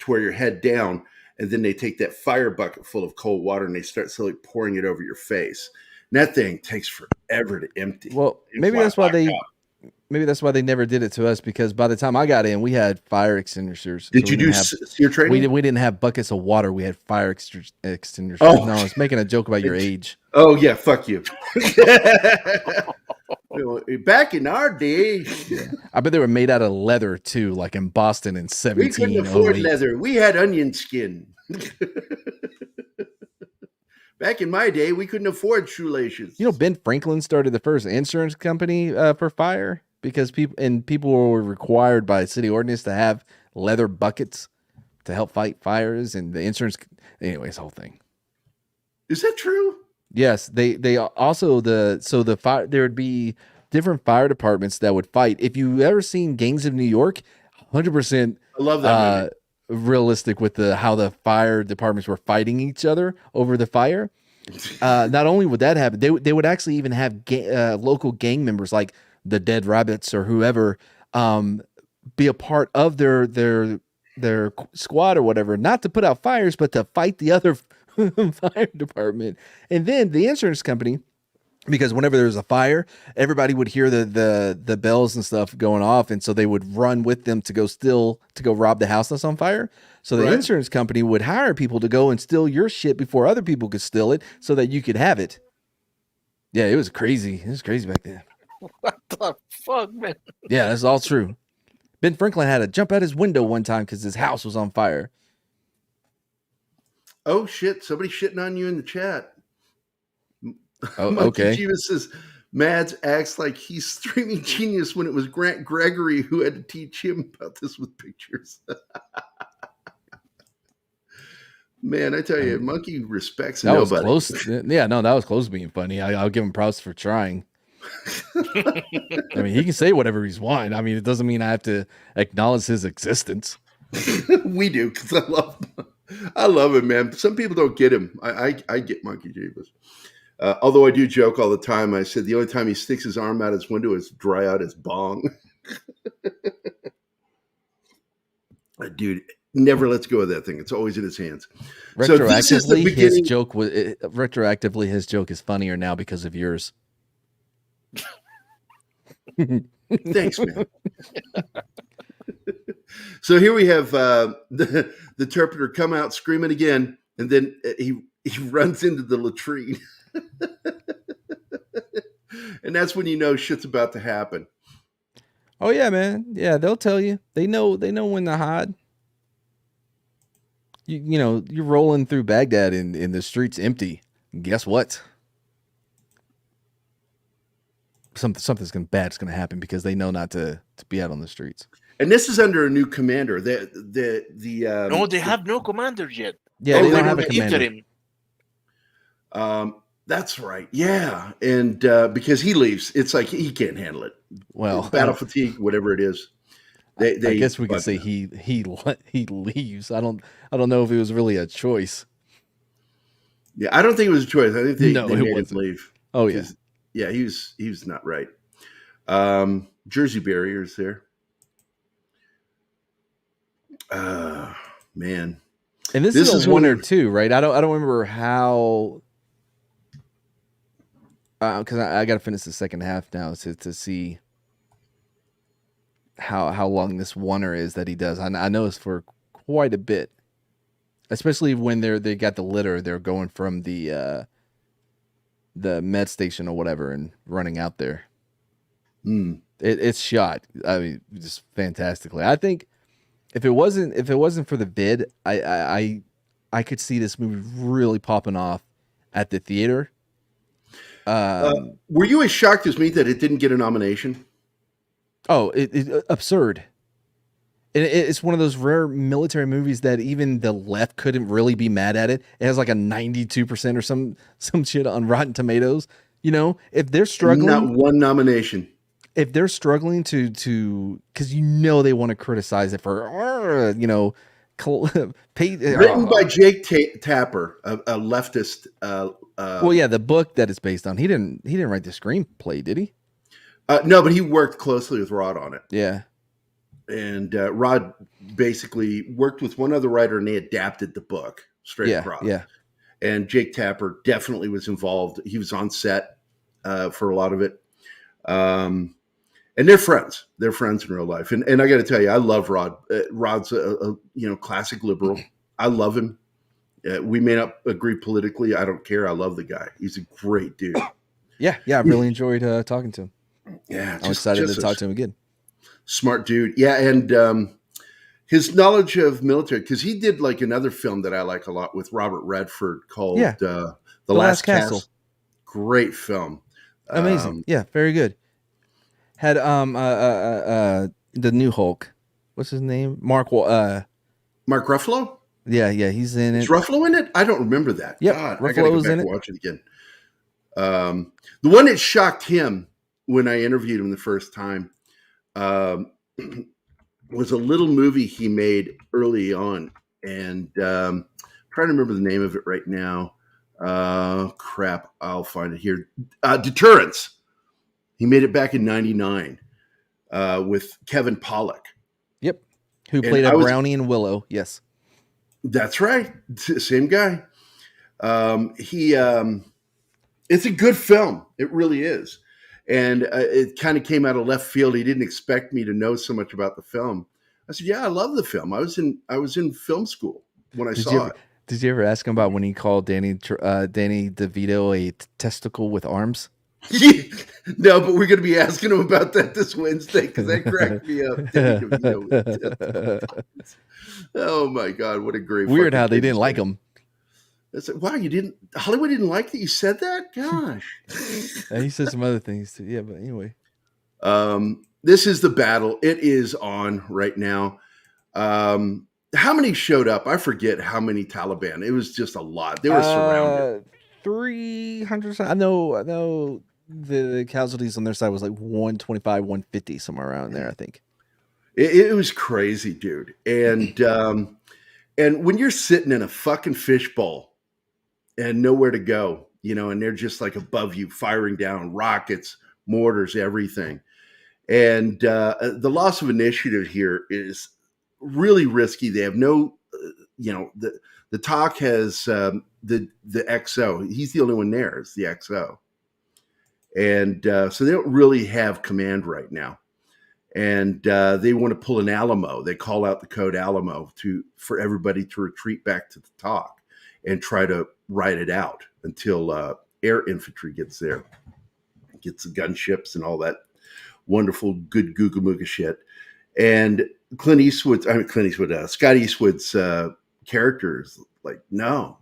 to where your head down, and then they take that fire bucket full of cold water and they start slowly pouring it over your face. And that thing takes forever to empty. Well, maybe that's why they never did it to us, because by the time I got in, we had fire extinguishers. Did you do SEER training? We didn't have buckets of water. We had fire extinguishers. Oh. No, I was making a joke about your age. Oh, yeah, fuck you. Back in our day. I bet they were made out of leather, too, like in Boston in 1708. We couldn't afford leather. We had onion skin. Back in my day, we couldn't afford shoelaces. You know, Ben Franklin started the first insurance company for fire because people were required by city ordinance to have leather buckets to help fight fires, and the insurance. Anyways, whole thing. Is that true? Yes, they also the fire. There would be different fire departments that would fight. If you ever seen Gangs of New York, 100%. I love that movie. Realistic with how the fire departments were fighting each other over the fire. Not only would that happen, they would actually even have local gang members like the Dead Rabbits or whoever be a part of their squad or whatever, not to put out fires, but to fight the other fire department. And then the insurance company, because whenever there was a fire, everybody would hear the bells and stuff going off, and so they would run with them to go rob the house that's on fire. So the insurance company would hire people to go and steal your shit before other people could steal it, so that you could have it. Yeah, it was crazy. It was crazy back then. What the fuck, man? Yeah, that's all true. Ben Franklin had to jump out his window one time because his house was on fire. Oh shit! Somebody shitting on you in the chat. Oh, okay. Chivas says Mads acts like he's streaming genius when it was Grant Gregory who had to teach him about this with pictures. Man, I tell you, Monkey respects that nobody. Was close. Yeah, no, that was close to being funny. I'll give him props for trying. I mean, he can say whatever he's wanting. I mean, it doesn't mean I have to acknowledge his existence. We do, because I love him, man. Some people don't get him. I get Monkey Jeebus. Although I do joke all the time. I said the only time he sticks his arm out his window is to dry out his bong. Dude never lets go of that thing. It's always in his hands. So this is the beginning. Retroactively, his joke is funnier now because of yours. Thanks, man. So here we have the interpreter come out screaming again, and then he runs into the latrine. And that's when you know shit's about to happen. Oh yeah, man. Yeah, they'll tell you. They know when to hide. You know, you're rolling through Baghdad and the streets empty. Guess what? Something's bad's gonna happen because they know not to be out on the streets. And this is under a new commander. No, they have no commander yet. Yeah, they don't have a commander. That's right. Yeah, and because he leaves, it's like he can't handle it. Well, battle fatigue, whatever it is. I guess we could say he leaves. I don't know if it was really a choice. Yeah, I don't think it was a choice. I think they made him leave. Oh yeah, yeah. He was not right. Jersey barriers there. Man, and this is a one or two, right? I don't remember how. Because I got to finish the second half now to see how long this oneer is that he does. I know it's for quite a bit, especially when they got the litter. They're going from the med station or whatever and running out there. It's shot. I mean, just fantastically. I think if it wasn't for the vid, I could see this movie really popping off at the theater. Were you as shocked as me that it didn't get a nomination? Oh, it absurd. It's one of those rare military movies that even the left couldn't really be mad at it. It has like a 92% or some shit on Rotten Tomatoes. You know, if they're struggling, not one nomination. If they're struggling to, because they want to criticize it for, written by Jake Tapper, a leftist. Well, yeah, the book that it's based on. He didn't write the screenplay, did he? No, but he worked closely with Rod on it. Yeah, and Rod basically worked with one other writer, and they adapted the book straight across. Yeah, and Jake Tapper definitely was involved. He was on set for a lot of it. And they're friends. They're friends in real life. And I got to tell you, I love Rod. Rod's a classic liberal. I love him. We may not agree politically. I don't care. I love the guy. He's a great dude. Yeah. I really enjoyed talking to him. Yeah, I'm excited to talk to him again. Smart dude. Yeah, and his knowledge of military, because he did like another film that I like a lot with Robert Redford called The Last Castle. Great film. Amazing. Yeah, very good. Had the new Hulk. What's his name? Mark Ruffalo? Yeah, he's in it. Is Ruffalo in it? I don't remember that. Yep, God, Ruffalo I gotta go back and watch it again. The one that shocked him when I interviewed him the first time was a little movie he made early on, and I'm trying to remember the name of it right now. Crap, I'll find it here. Deterrence. He made it back in '99 with Kevin Pollak. Yep, who played a brownie in Willow. Yes, that's right. Same guy. It's a good film. It really is. And it kind of came out of left field. He didn't expect me to know so much about the film. I said, "Yeah, I love the film. I was in film school when I saw it." Did you ever ask him about when he called Danny DeVito a testicle with arms? No, but we're going to be asking him about that this Wednesday because that cracked me up. Danny DeVito. Oh my God, what a great weird how they didn't like him. I said, wow, Hollywood didn't like that you said that? Gosh. He said some other things too. Yeah, but anyway. This is the battle. It is on right now. How many showed up? I forget how many Taliban. It was just a lot. They were surrounded. 300. I know the casualties on their side was like 125, 150, somewhere around there, I think. It was crazy, dude. And when you're sitting in a fucking fishbowl and nowhere to go, and they're just like above you, firing down rockets, mortars, everything. And the loss of initiative here is really risky. They have no, the TOC has the XO. He's the only one there. It's the XO. And so they don't really have command right now. And they want to pull an Alamo. They call out the code Alamo for everybody to retreat back to the TOC and try to ride it out until air infantry gets there, gets the gunships and all that wonderful, good Googa Mooga shit. And Scott Eastwood's character is like, no,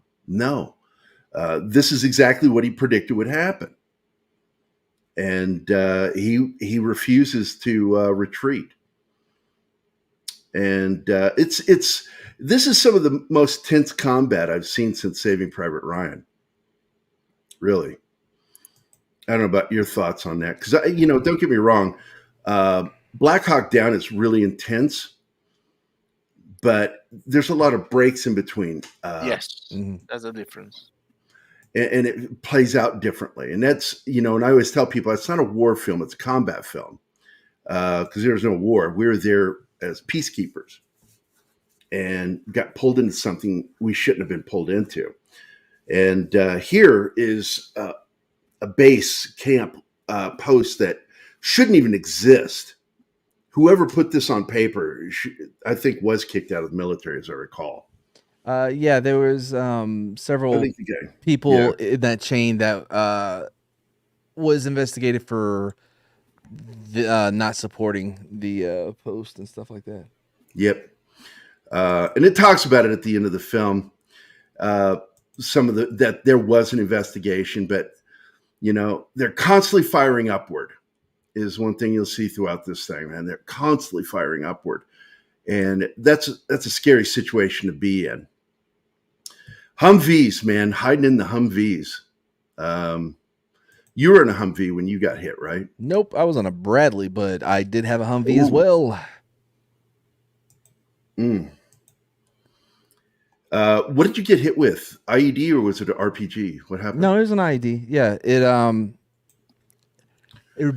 this is exactly what he predicted would happen. And he refuses to retreat. And this is some of the most tense combat I've seen since Saving Private Ryan. Really. I don't know about your thoughts on that. Because, don't get me wrong. Black Hawk Down is really intense. But there's a lot of breaks in between. Yes, that's a difference. And it plays out differently. And that's, and I always tell people, it's not a war film, it's a combat film. Because there's no war. We were there as peacekeepers and got pulled into something we shouldn't have been pulled into. And here is a base camp post that shouldn't even exist. Whoever put this on paper, I think, was kicked out of the military, as I recall. Yeah, there was several people in that chain that was investigated for not supporting the post and stuff like that. Yep. And it talks about it at the end of the film. That there was an investigation, but they're constantly firing upward is one thing you'll see throughout this thing, man. They're constantly firing upward. And that's a scary situation to be in. Humvees, man, hiding in the Humvees. You were in a Humvee when you got hit, right? Nope, I was on a Bradley, but I did have a Humvee as well. What did you get hit with? IED or was it an RPG? What happened? No, it was an IED. Yeah, it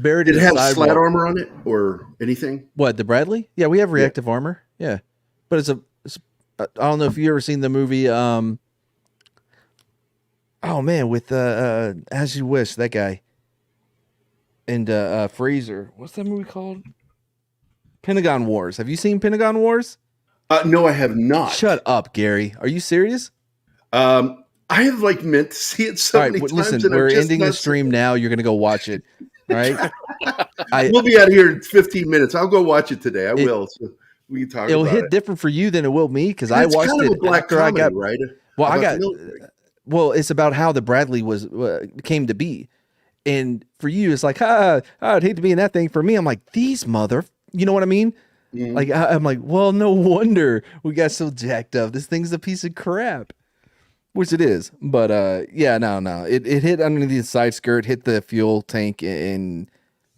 buried. Did it have slat armor on it or anything? What, the Bradley? Yeah, we have reactive armor. Yeah, but it's I don't know if you ever seen the movie. Oh man, with As You Wish, that guy, and Fraser. What's that movie called? Pentagon Wars. Have you seen Pentagon Wars? No, I have not. Shut up, Gary. Are you serious? I have meant to see it so many times. Listen, we're ending the stream now. You're gonna go watch it. All right. We'll be out of here in 15 minutes. I'll go watch it today. I will. So we can talk about it. It'll hit different for you than it will me because I watched it after I got right. Well, it's about how the Bradley came to be, and for you, it's like, I'd hate to be in that thing. For me, I'm like, these you know what I mean? Mm-hmm. Like I'm like, well, no wonder we got so jacked up. This thing's a piece of crap, which it is. But no, it hit underneath the side skirt, hit the fuel tank, and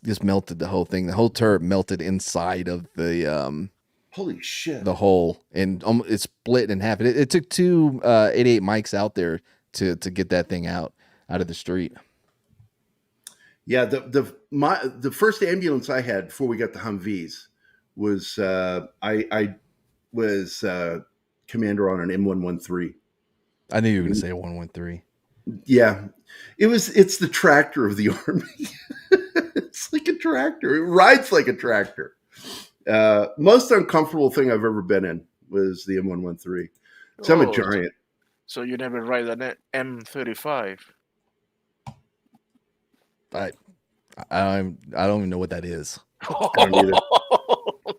just melted the whole thing. The whole turret melted inside of the holy shit, the hole, and it split in half. It took two 88 mics out there to get that thing out of the street. Yeah, the first ambulance I had before we got the Humvees was I was commander on an M113. I knew you were going to say a 113. Yeah, it's the tractor of the Army. It's like a tractor. It rides like a tractor. Most uncomfortable thing I've ever been in was the M113. So I'm a giant. So you never ride an M35? I don't even know what that is.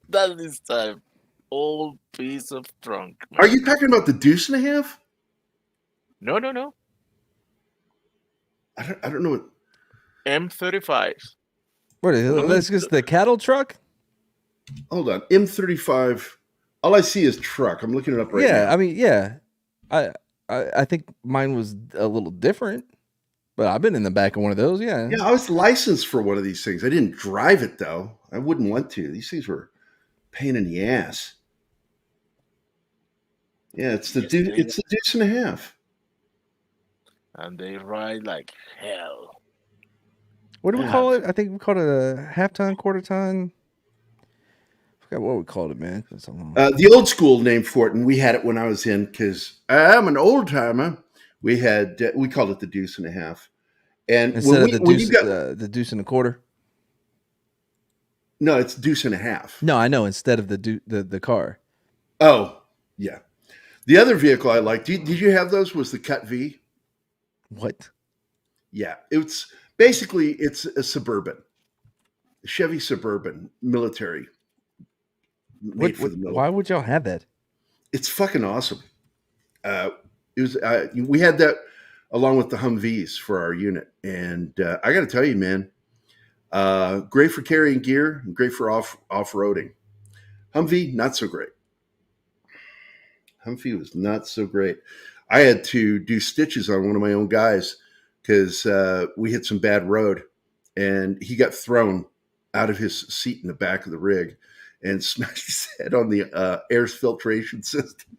That is time. Old piece of trunk. Man. Are you talking about the deuce and a half? No. I don't know what M35. What is it? That's just the cattle truck? Hold on. M35. All I see is truck. I'm looking it up right now. Yeah, I mean, yeah. I think mine was a little different, but I've been in the back of one of those, yeah. Yeah, I was licensed for one of these things. I didn't drive it, though. I wouldn't want to. These things were pain in the ass. Yeah, it's the Yes, they- it's the deuce and a half. and they ride like hell. What do we Yeah. call it? I think we called it a half ton, quarter ton. I forgot what we called it, man. It's so long. The old school name for it, and we had it when I was in because I'm an old timer. We had we called it the deuce and a half, and Instead of the when deuce, you got the deuce and a quarter. no, it's deuce and a half. No, I know. Instead of the car. Oh, yeah. The other vehicle I liked, did you have those? Was the Cut V? What? Yeah, it's basically it's a Suburban, Chevy Suburban military. Made for the military. Why would y'all have that? It's fucking awesome. It was we had that along with the Humvees for our unit, and I got to tell you, man, great for carrying gear and great for off-roading. Humvee, not so great. Humvee was not so great. I had to do stitches on one of my own guys because we hit some bad road, and he got thrown out of his seat in the back of the rig and smashed his head on the air filtration system.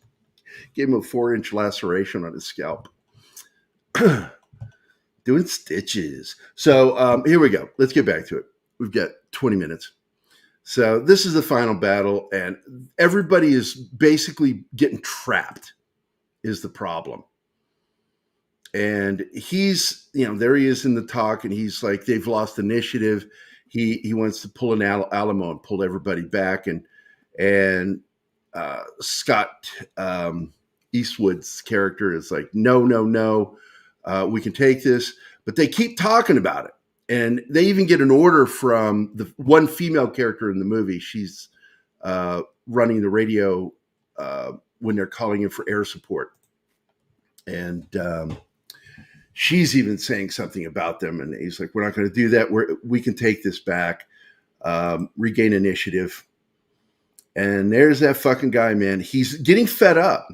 Gave him a 4-inch laceration on his scalp. Doing stitches. So here we go. Let's get back to it. We've got 20 minutes. So this is the final battle, and everybody is basically getting trapped is the problem. And he's, there he is in the talk, and he's like, they've lost initiative. He wants to pull an Alamo and pull everybody back. And Scott Eastwood's character is like, no, we can take this. But they keep talking about it. And they even get an order from the one female character in the movie. She's running the radio when they're calling in for air support. And she's even saying something about them. And he's like, we're not going to do that. We can take this back, regain initiative. And there's that fucking guy, man. He's getting fed up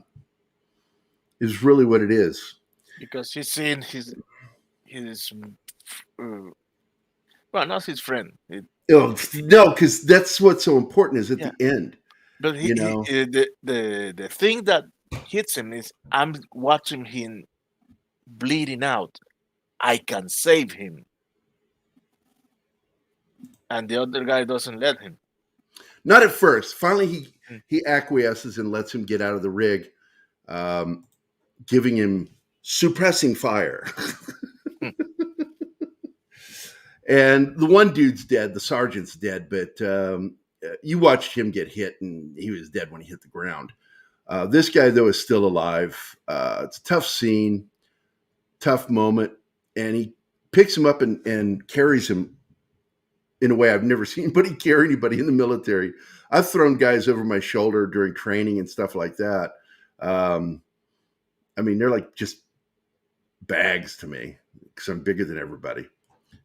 is really what it is. Because he's seen his well, not his friend. No, because that's what's so important is at the end. But the thing that hits him is I'm watching him bleeding out. I can save him. And the other guy doesn't let him. Not at first. Finally, he acquiesces and lets him get out of the rig, giving him suppressing fire. And the one dude's dead. The sergeant's dead, but you watched him get hit, and he was dead when he hit the ground. This guy, though, is still alive. It's a tough scene, tough moment, and he picks him up and carries him in a way I've never seen anybody carry anybody in the military. I've thrown guys over my shoulder during training and stuff like that. I mean, they're like just bags to me because I'm bigger than everybody.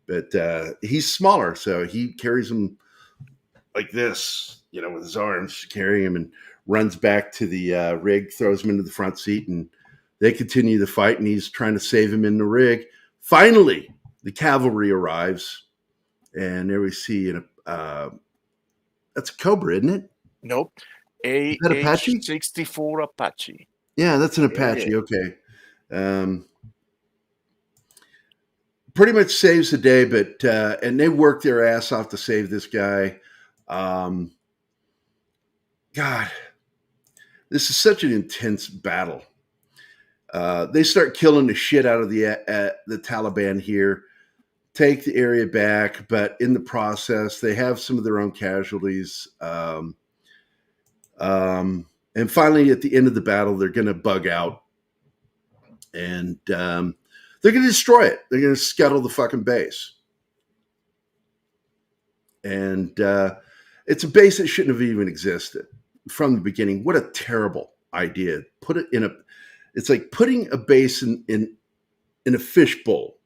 But he's smaller, so he carries him like this, with his arms, carrying him, and runs back to the rig, throws him into the front seat, and they continue the fight, and he's trying to save him in the rig. Finally, the cavalry arrives, and there we see that's a Cobra, isn't it? Nope. Is that Apache? 64 Apache. Yeah, that's an Apache. Yeah. Okay. Pretty much saves the day, but and they work their ass off to save this guy. God, this is such an intense battle. They start killing the shit out of the Taliban here, take the area back, but in the process, they have some of their own casualties. And finally, at the end of the battle, they're going to bug out, and they're going to destroy it. They're going to scuttle the fucking base. And it's a base that shouldn't have even existed from the beginning. What a terrible idea. Put it in it's like putting a base in a fishbowl,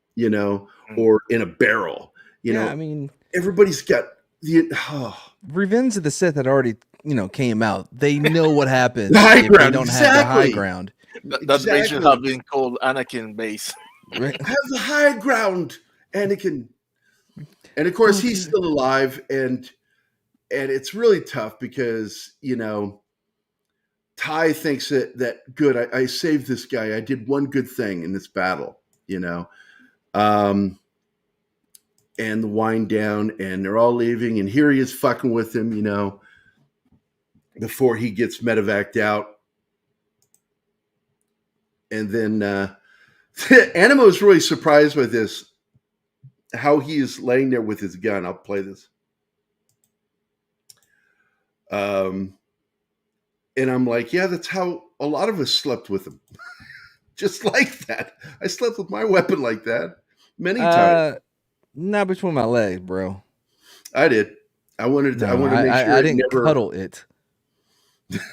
or in a barrel. I mean, everybody's got Revenge of the Sith had already, came out. They know what happens the high if ground, they don't have the high ground. That base should have been called Anakin base. Right. Have the high ground, Anakin. And of course, he's still alive, and and it's really tough because, Ty thinks that good, I saved this guy. I did one good thing in this battle, and the wind down, and they're all leaving, and here he is fucking with him, before he gets medevaced out. And then Anima was really surprised by this, how he is laying there with his gun. I'll play this. And I'm like, yeah, that's how a lot of us slept with him. Just like that. I slept with my weapon like that many times. Not between my legs, bro. I did. I wanted to make sure I didn't cuddle it.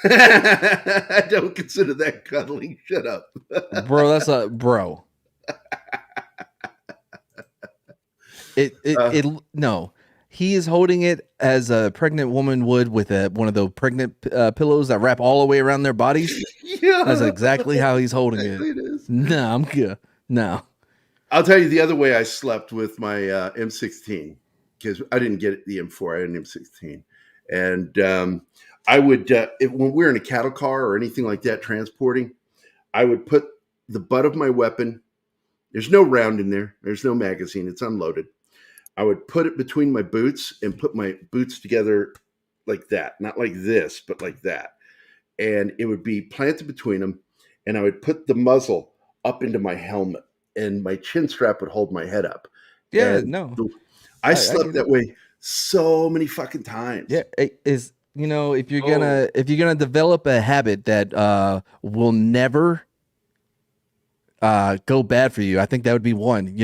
I don't consider that cuddling. Shut up. Bro, that's a bro. No. He is holding it as a pregnant woman would with one of those pregnant pillows that wrap all the way around their bodies. Yeah. That's exactly how he's holding it. It is. No, I'm good. No. I'll tell you the other way I slept with my M16, because I didn't get the M4. I had an M16. And I would, when we were in a cattle car or anything like that transporting, I would put the butt of my weapon. There's no round in there. There's no magazine. It's unloaded. I would put it between my boots and put my boots together like that. Not like this, but like that. And it would be planted between them. And I would put the muzzle up into my helmet, and my chin strap would hold my head up. Yeah, and no. I slept that way so many fucking times. Yeah, it is, if you're gonna develop a habit that will never go bad for you, I think that would be one.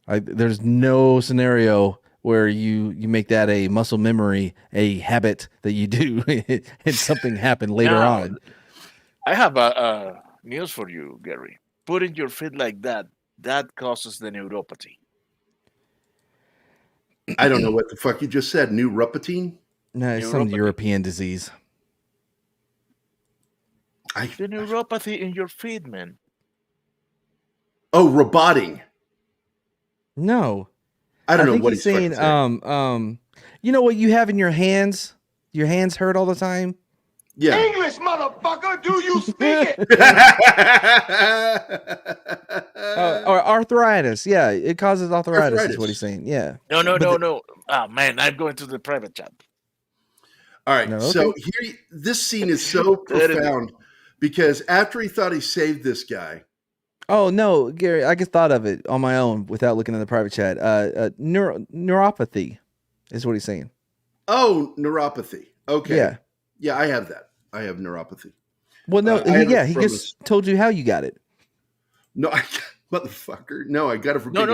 There's no scenario where you make that a muscle memory, a habit that you do, and something happen later on. I have a news for you, Gerry. Putting your feet like that causes the neuropathy. I don't know what the fuck you just said. Neuropathy? No, it's some European disease. The neuropathy in your feet, man. Oh, roboting. No. I don't know what he's saying. You know what you have in your hands? Your hands hurt all the time? Yeah. English, motherfucker, do you speak it? Or arthritis. Yeah, it causes arthritis. Is what he's saying. Yeah. No. Oh, man, I'm going to the private chat. All right. No, okay. So here, this scene is so profound because after he thought he saved this guy. Oh, no, Gerry, I just thought of it on my own without looking in the private chat. Neuropathy is what he's saying. Oh, neuropathy. Okay. Yeah. Yeah, I have that. I have neuropathy. Well, no, he just told you how you got it. No, motherfucker. No, I got it from No.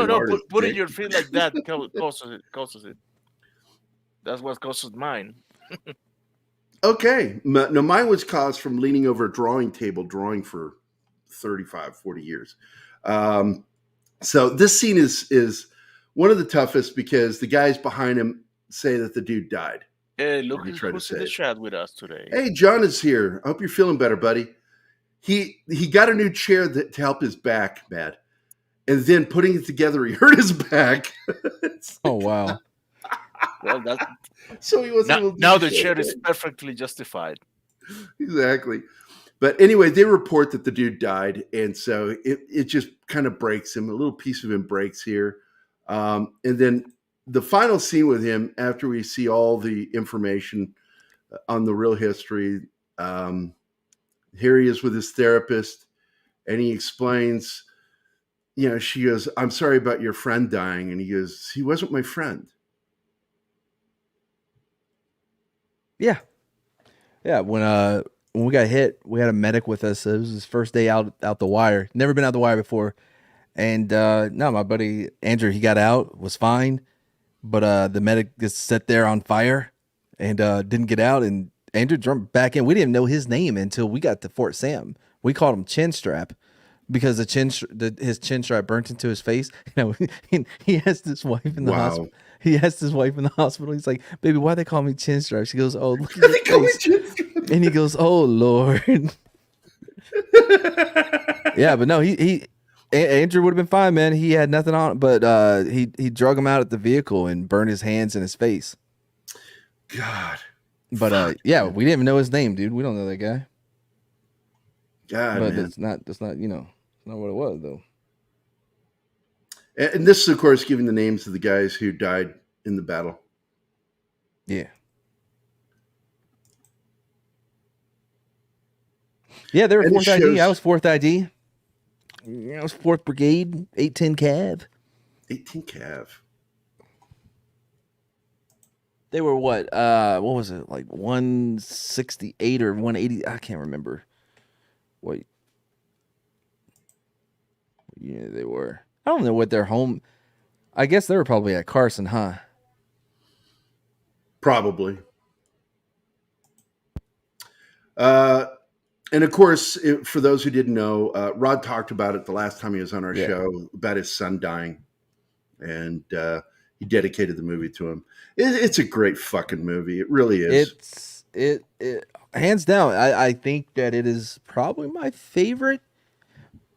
Putting your feet like that causes it. That's what causes mine. Okay. No, mine was caused from leaning over a drawing table, drawing for 35, 40 years. So this scene is one of the toughest because the guys behind him say that the dude died. Hey, look who's in the chat with us today. Hey, John is here. I hope you're feeling better, buddy. He got a new chair to help his back, Matt. And then putting it together, he hurt his back. Oh, wow. Well, so he wasn't now the chair is perfectly justified. Exactly. But anyway, they report that the dude died. And so it just kind of breaks him. A little piece of him breaks here. And then the final scene with him, after we see all the information on the real history, here he is with his therapist, and he explains, she goes, "I'm sorry about your friend dying." And he goes, "He wasn't my friend." Yeah. Yeah. When we got hit, we had a medic with us. It was his first day out the wire. Never been out the wire before. And no, my buddy Andrew, he got out, was fine. But the medic just sat there on fire and didn't get out. And Andrew jumped back in. We didn't know his name until we got to Fort Sam. We called him Chin Strap because his chin strap burnt into his face. He asked his wife in the hospital. He asked his wife in the hospital. He's like, "Baby, why they call me Chin Strap?" She goes, "Oh, look at your face." And he goes, "Oh Lord." Yeah, but no, Andrew would have been fine, man. He had nothing on, but he drug him out at the vehicle and burned his hands and his face. God. But yeah, we didn't even know his name, dude. We don't know that guy. God, but man. that's not not what it was though. And this is, of course, giving the names of the guys who died in the battle. Yeah. Yeah, they were 4th ID. I was 4th ID. I was 4th Brigade, 810 Cav. 18 Cav. They were what was it, like 168 or 180? I can't remember. What unit they were. I don't know what their home. I guess they were probably at Carson, huh? Probably. And of course, for those who didn't know, Rod talked about it the last time he was on our show about his son dying, and he dedicated the movie to him. It's a great fucking movie. It really is. It hands down. I think that it is probably my favorite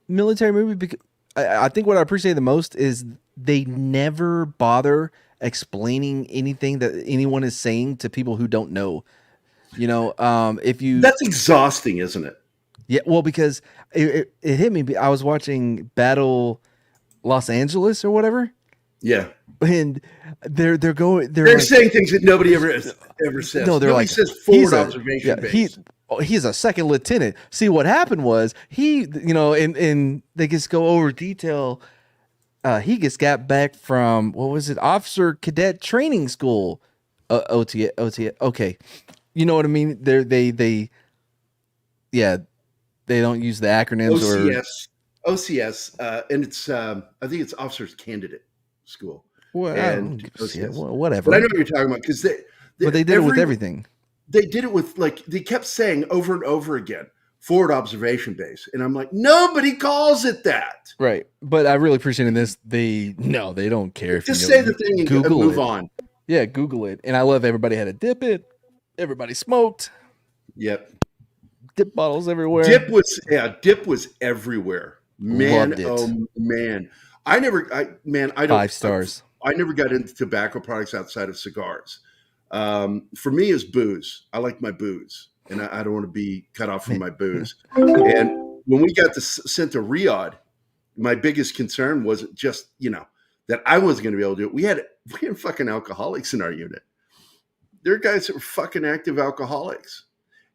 military movie because I think what I appreciate the most is they never bother explaining anything that anyone is saying to people who don't know. You know, if you... That's exhausting, isn't it? Yeah, well, because it hit me. I was watching Battle Los Angeles or whatever. Yeah. And they're like, saying things that nobody ever says. No, they're nobody says forward observation base. He's a second lieutenant. See, what happened was and they just go over detail. He just got back from, what was it? Officer Cadet Training School. OTA. Okay. You know what I mean? They don't use the acronyms OCS, and it's I think it's Officers Candidate School. Well, whatever. But I know what you're talking about because they did it with everything. They did it with, like, they kept saying over and over again, forward observation base, and I'm like, nobody calls it that. Right, but I really appreciate this. They don't care. If just say the thing and Google move it. on. Yeah, Google it, and I love everybody had to dip it. Everybody smoked. Yep. Dip bottles everywhere. Dip was everywhere. Man, loved it. Oh man. I don't 5 stars. I never got into tobacco products outside of cigars. For me, it's booze. I like my booze, and I don't want to be cut off from my booze. And when we got sent to Riyadh, my biggest concern wasn't just that I wasn't going to be able to do it. We had fucking alcoholics in our unit. There are guys that were fucking active alcoholics,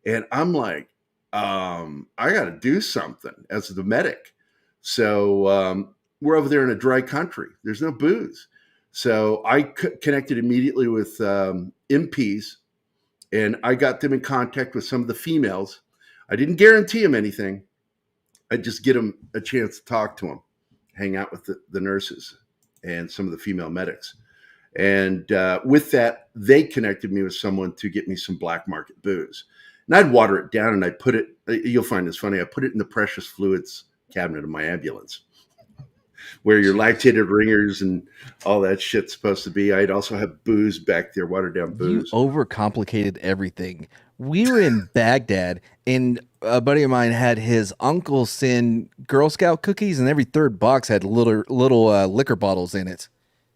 and I'm like, I got to do something as the medic. So we're over there in a dry country. There's no booze. So I connected immediately with MPs, and I got them in contact with some of the females. I didn't guarantee them anything. I just get them a chance to talk to them, hang out with the nurses and some of the female medics. And with that, they connected me with someone to get me some black market booze. And I'd water it down, and I put it, you'll find this funny, I put it in the precious fluids cabinet of my ambulance, where your lactated ringers and all that shit's supposed to be. I'd also have booze back there, watered down booze. You overcomplicated everything. We were in Baghdad, and a buddy of mine had his uncle send Girl Scout cookies, and every third box had little liquor bottles in it.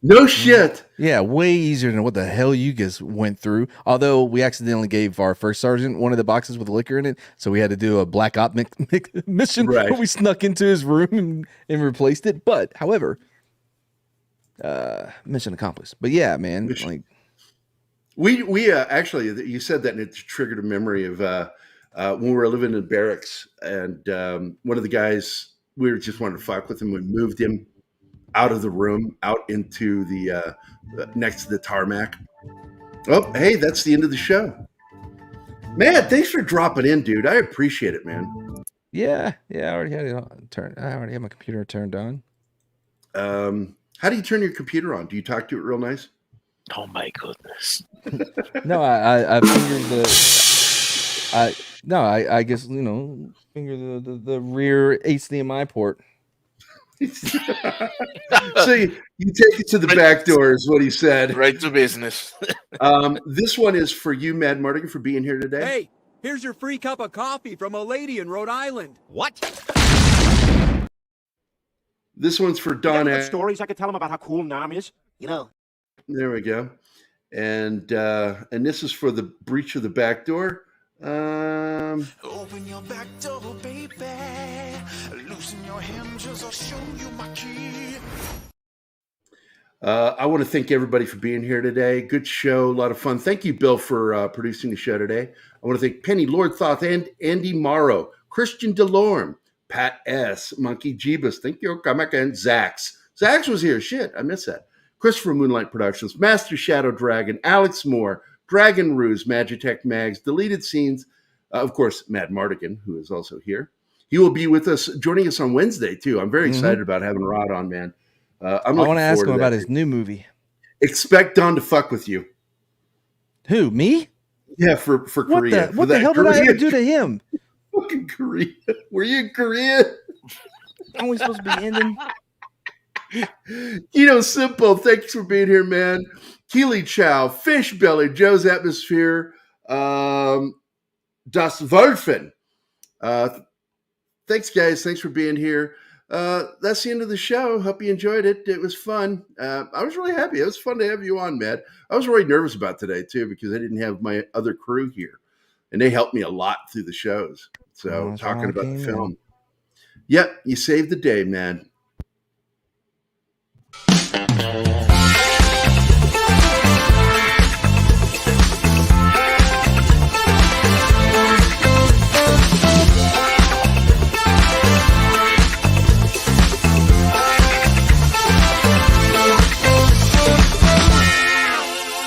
No shit. Yeah, way easier than what the hell you guys went through. Although we accidentally gave our first sergeant one of the boxes with liquor in it, so we had to do a black op mission where we snuck into his room and replaced it. But, however, mission accomplished. But yeah, man, we actually, you said that, and it triggered a memory of when we were living in barracks, and one of the guys, we were just wanting to fuck with him. We moved him out of the room, out into the next to the tarmac. Oh, hey, that's the end of the show. Man, thanks for dropping in, dude. I appreciate it, man. Yeah, I already had it on turn. I already had my computer turned on. How do you turn your computer on? Do you talk to it real nice? Oh my goodness. No, I fingered I guess finger the rear HDMI port. So you take it to the back door is what he said. Right to business. This one is for you, Mad Mardigan, for being here today. Hey, here's your free cup of coffee from a lady in Rhode Island. What? This one's for Don. Stories I could tell him about how cool Nam is. There we go. And this is for the breach of the back door. Open your back door, baby. Loosen your hinges, I'll show you my key. I want to thank everybody for being here today. Good show, a lot of fun. Thank you, Bill, for producing the show today. I want to thank Penny, Lord Thoth, and Andy Morrow, Christian DeLorme, Pat S., Monkey Jeebus, thank you, Kamaka, and Zax. Zax was here. Shit, I missed that. Christopher Moonlight Productions, Master Shadow Dragon, Alex Moore, Dragon Ruse, Magitech Mags, Deleted Scenes, of course, Matt Mardigan, who is also here. He will be with us, joining us on Wednesday, too. I'm very excited about having Rod on, man. I want to ask him about his new movie. Expect Don to fuck with you. Who, me? Yeah, for Korea. What the hell did I ever do to him? Fucking Korea. Were you in Korea? Aren't we supposed to be ending? Simple. Thanks for being here, man. Keely Chow, Fish Belly, Joe's Atmosphere, Daswolfen. Thanks, guys. Thanks for being here. That's the end of the show. Hope you enjoyed it. It was fun. I was really happy. It was fun to have you on, Matt. I was really nervous about today, too, because I didn't have my other crew here. And they helped me a lot through the shows. So talking about the film. Yep, you saved the day, man.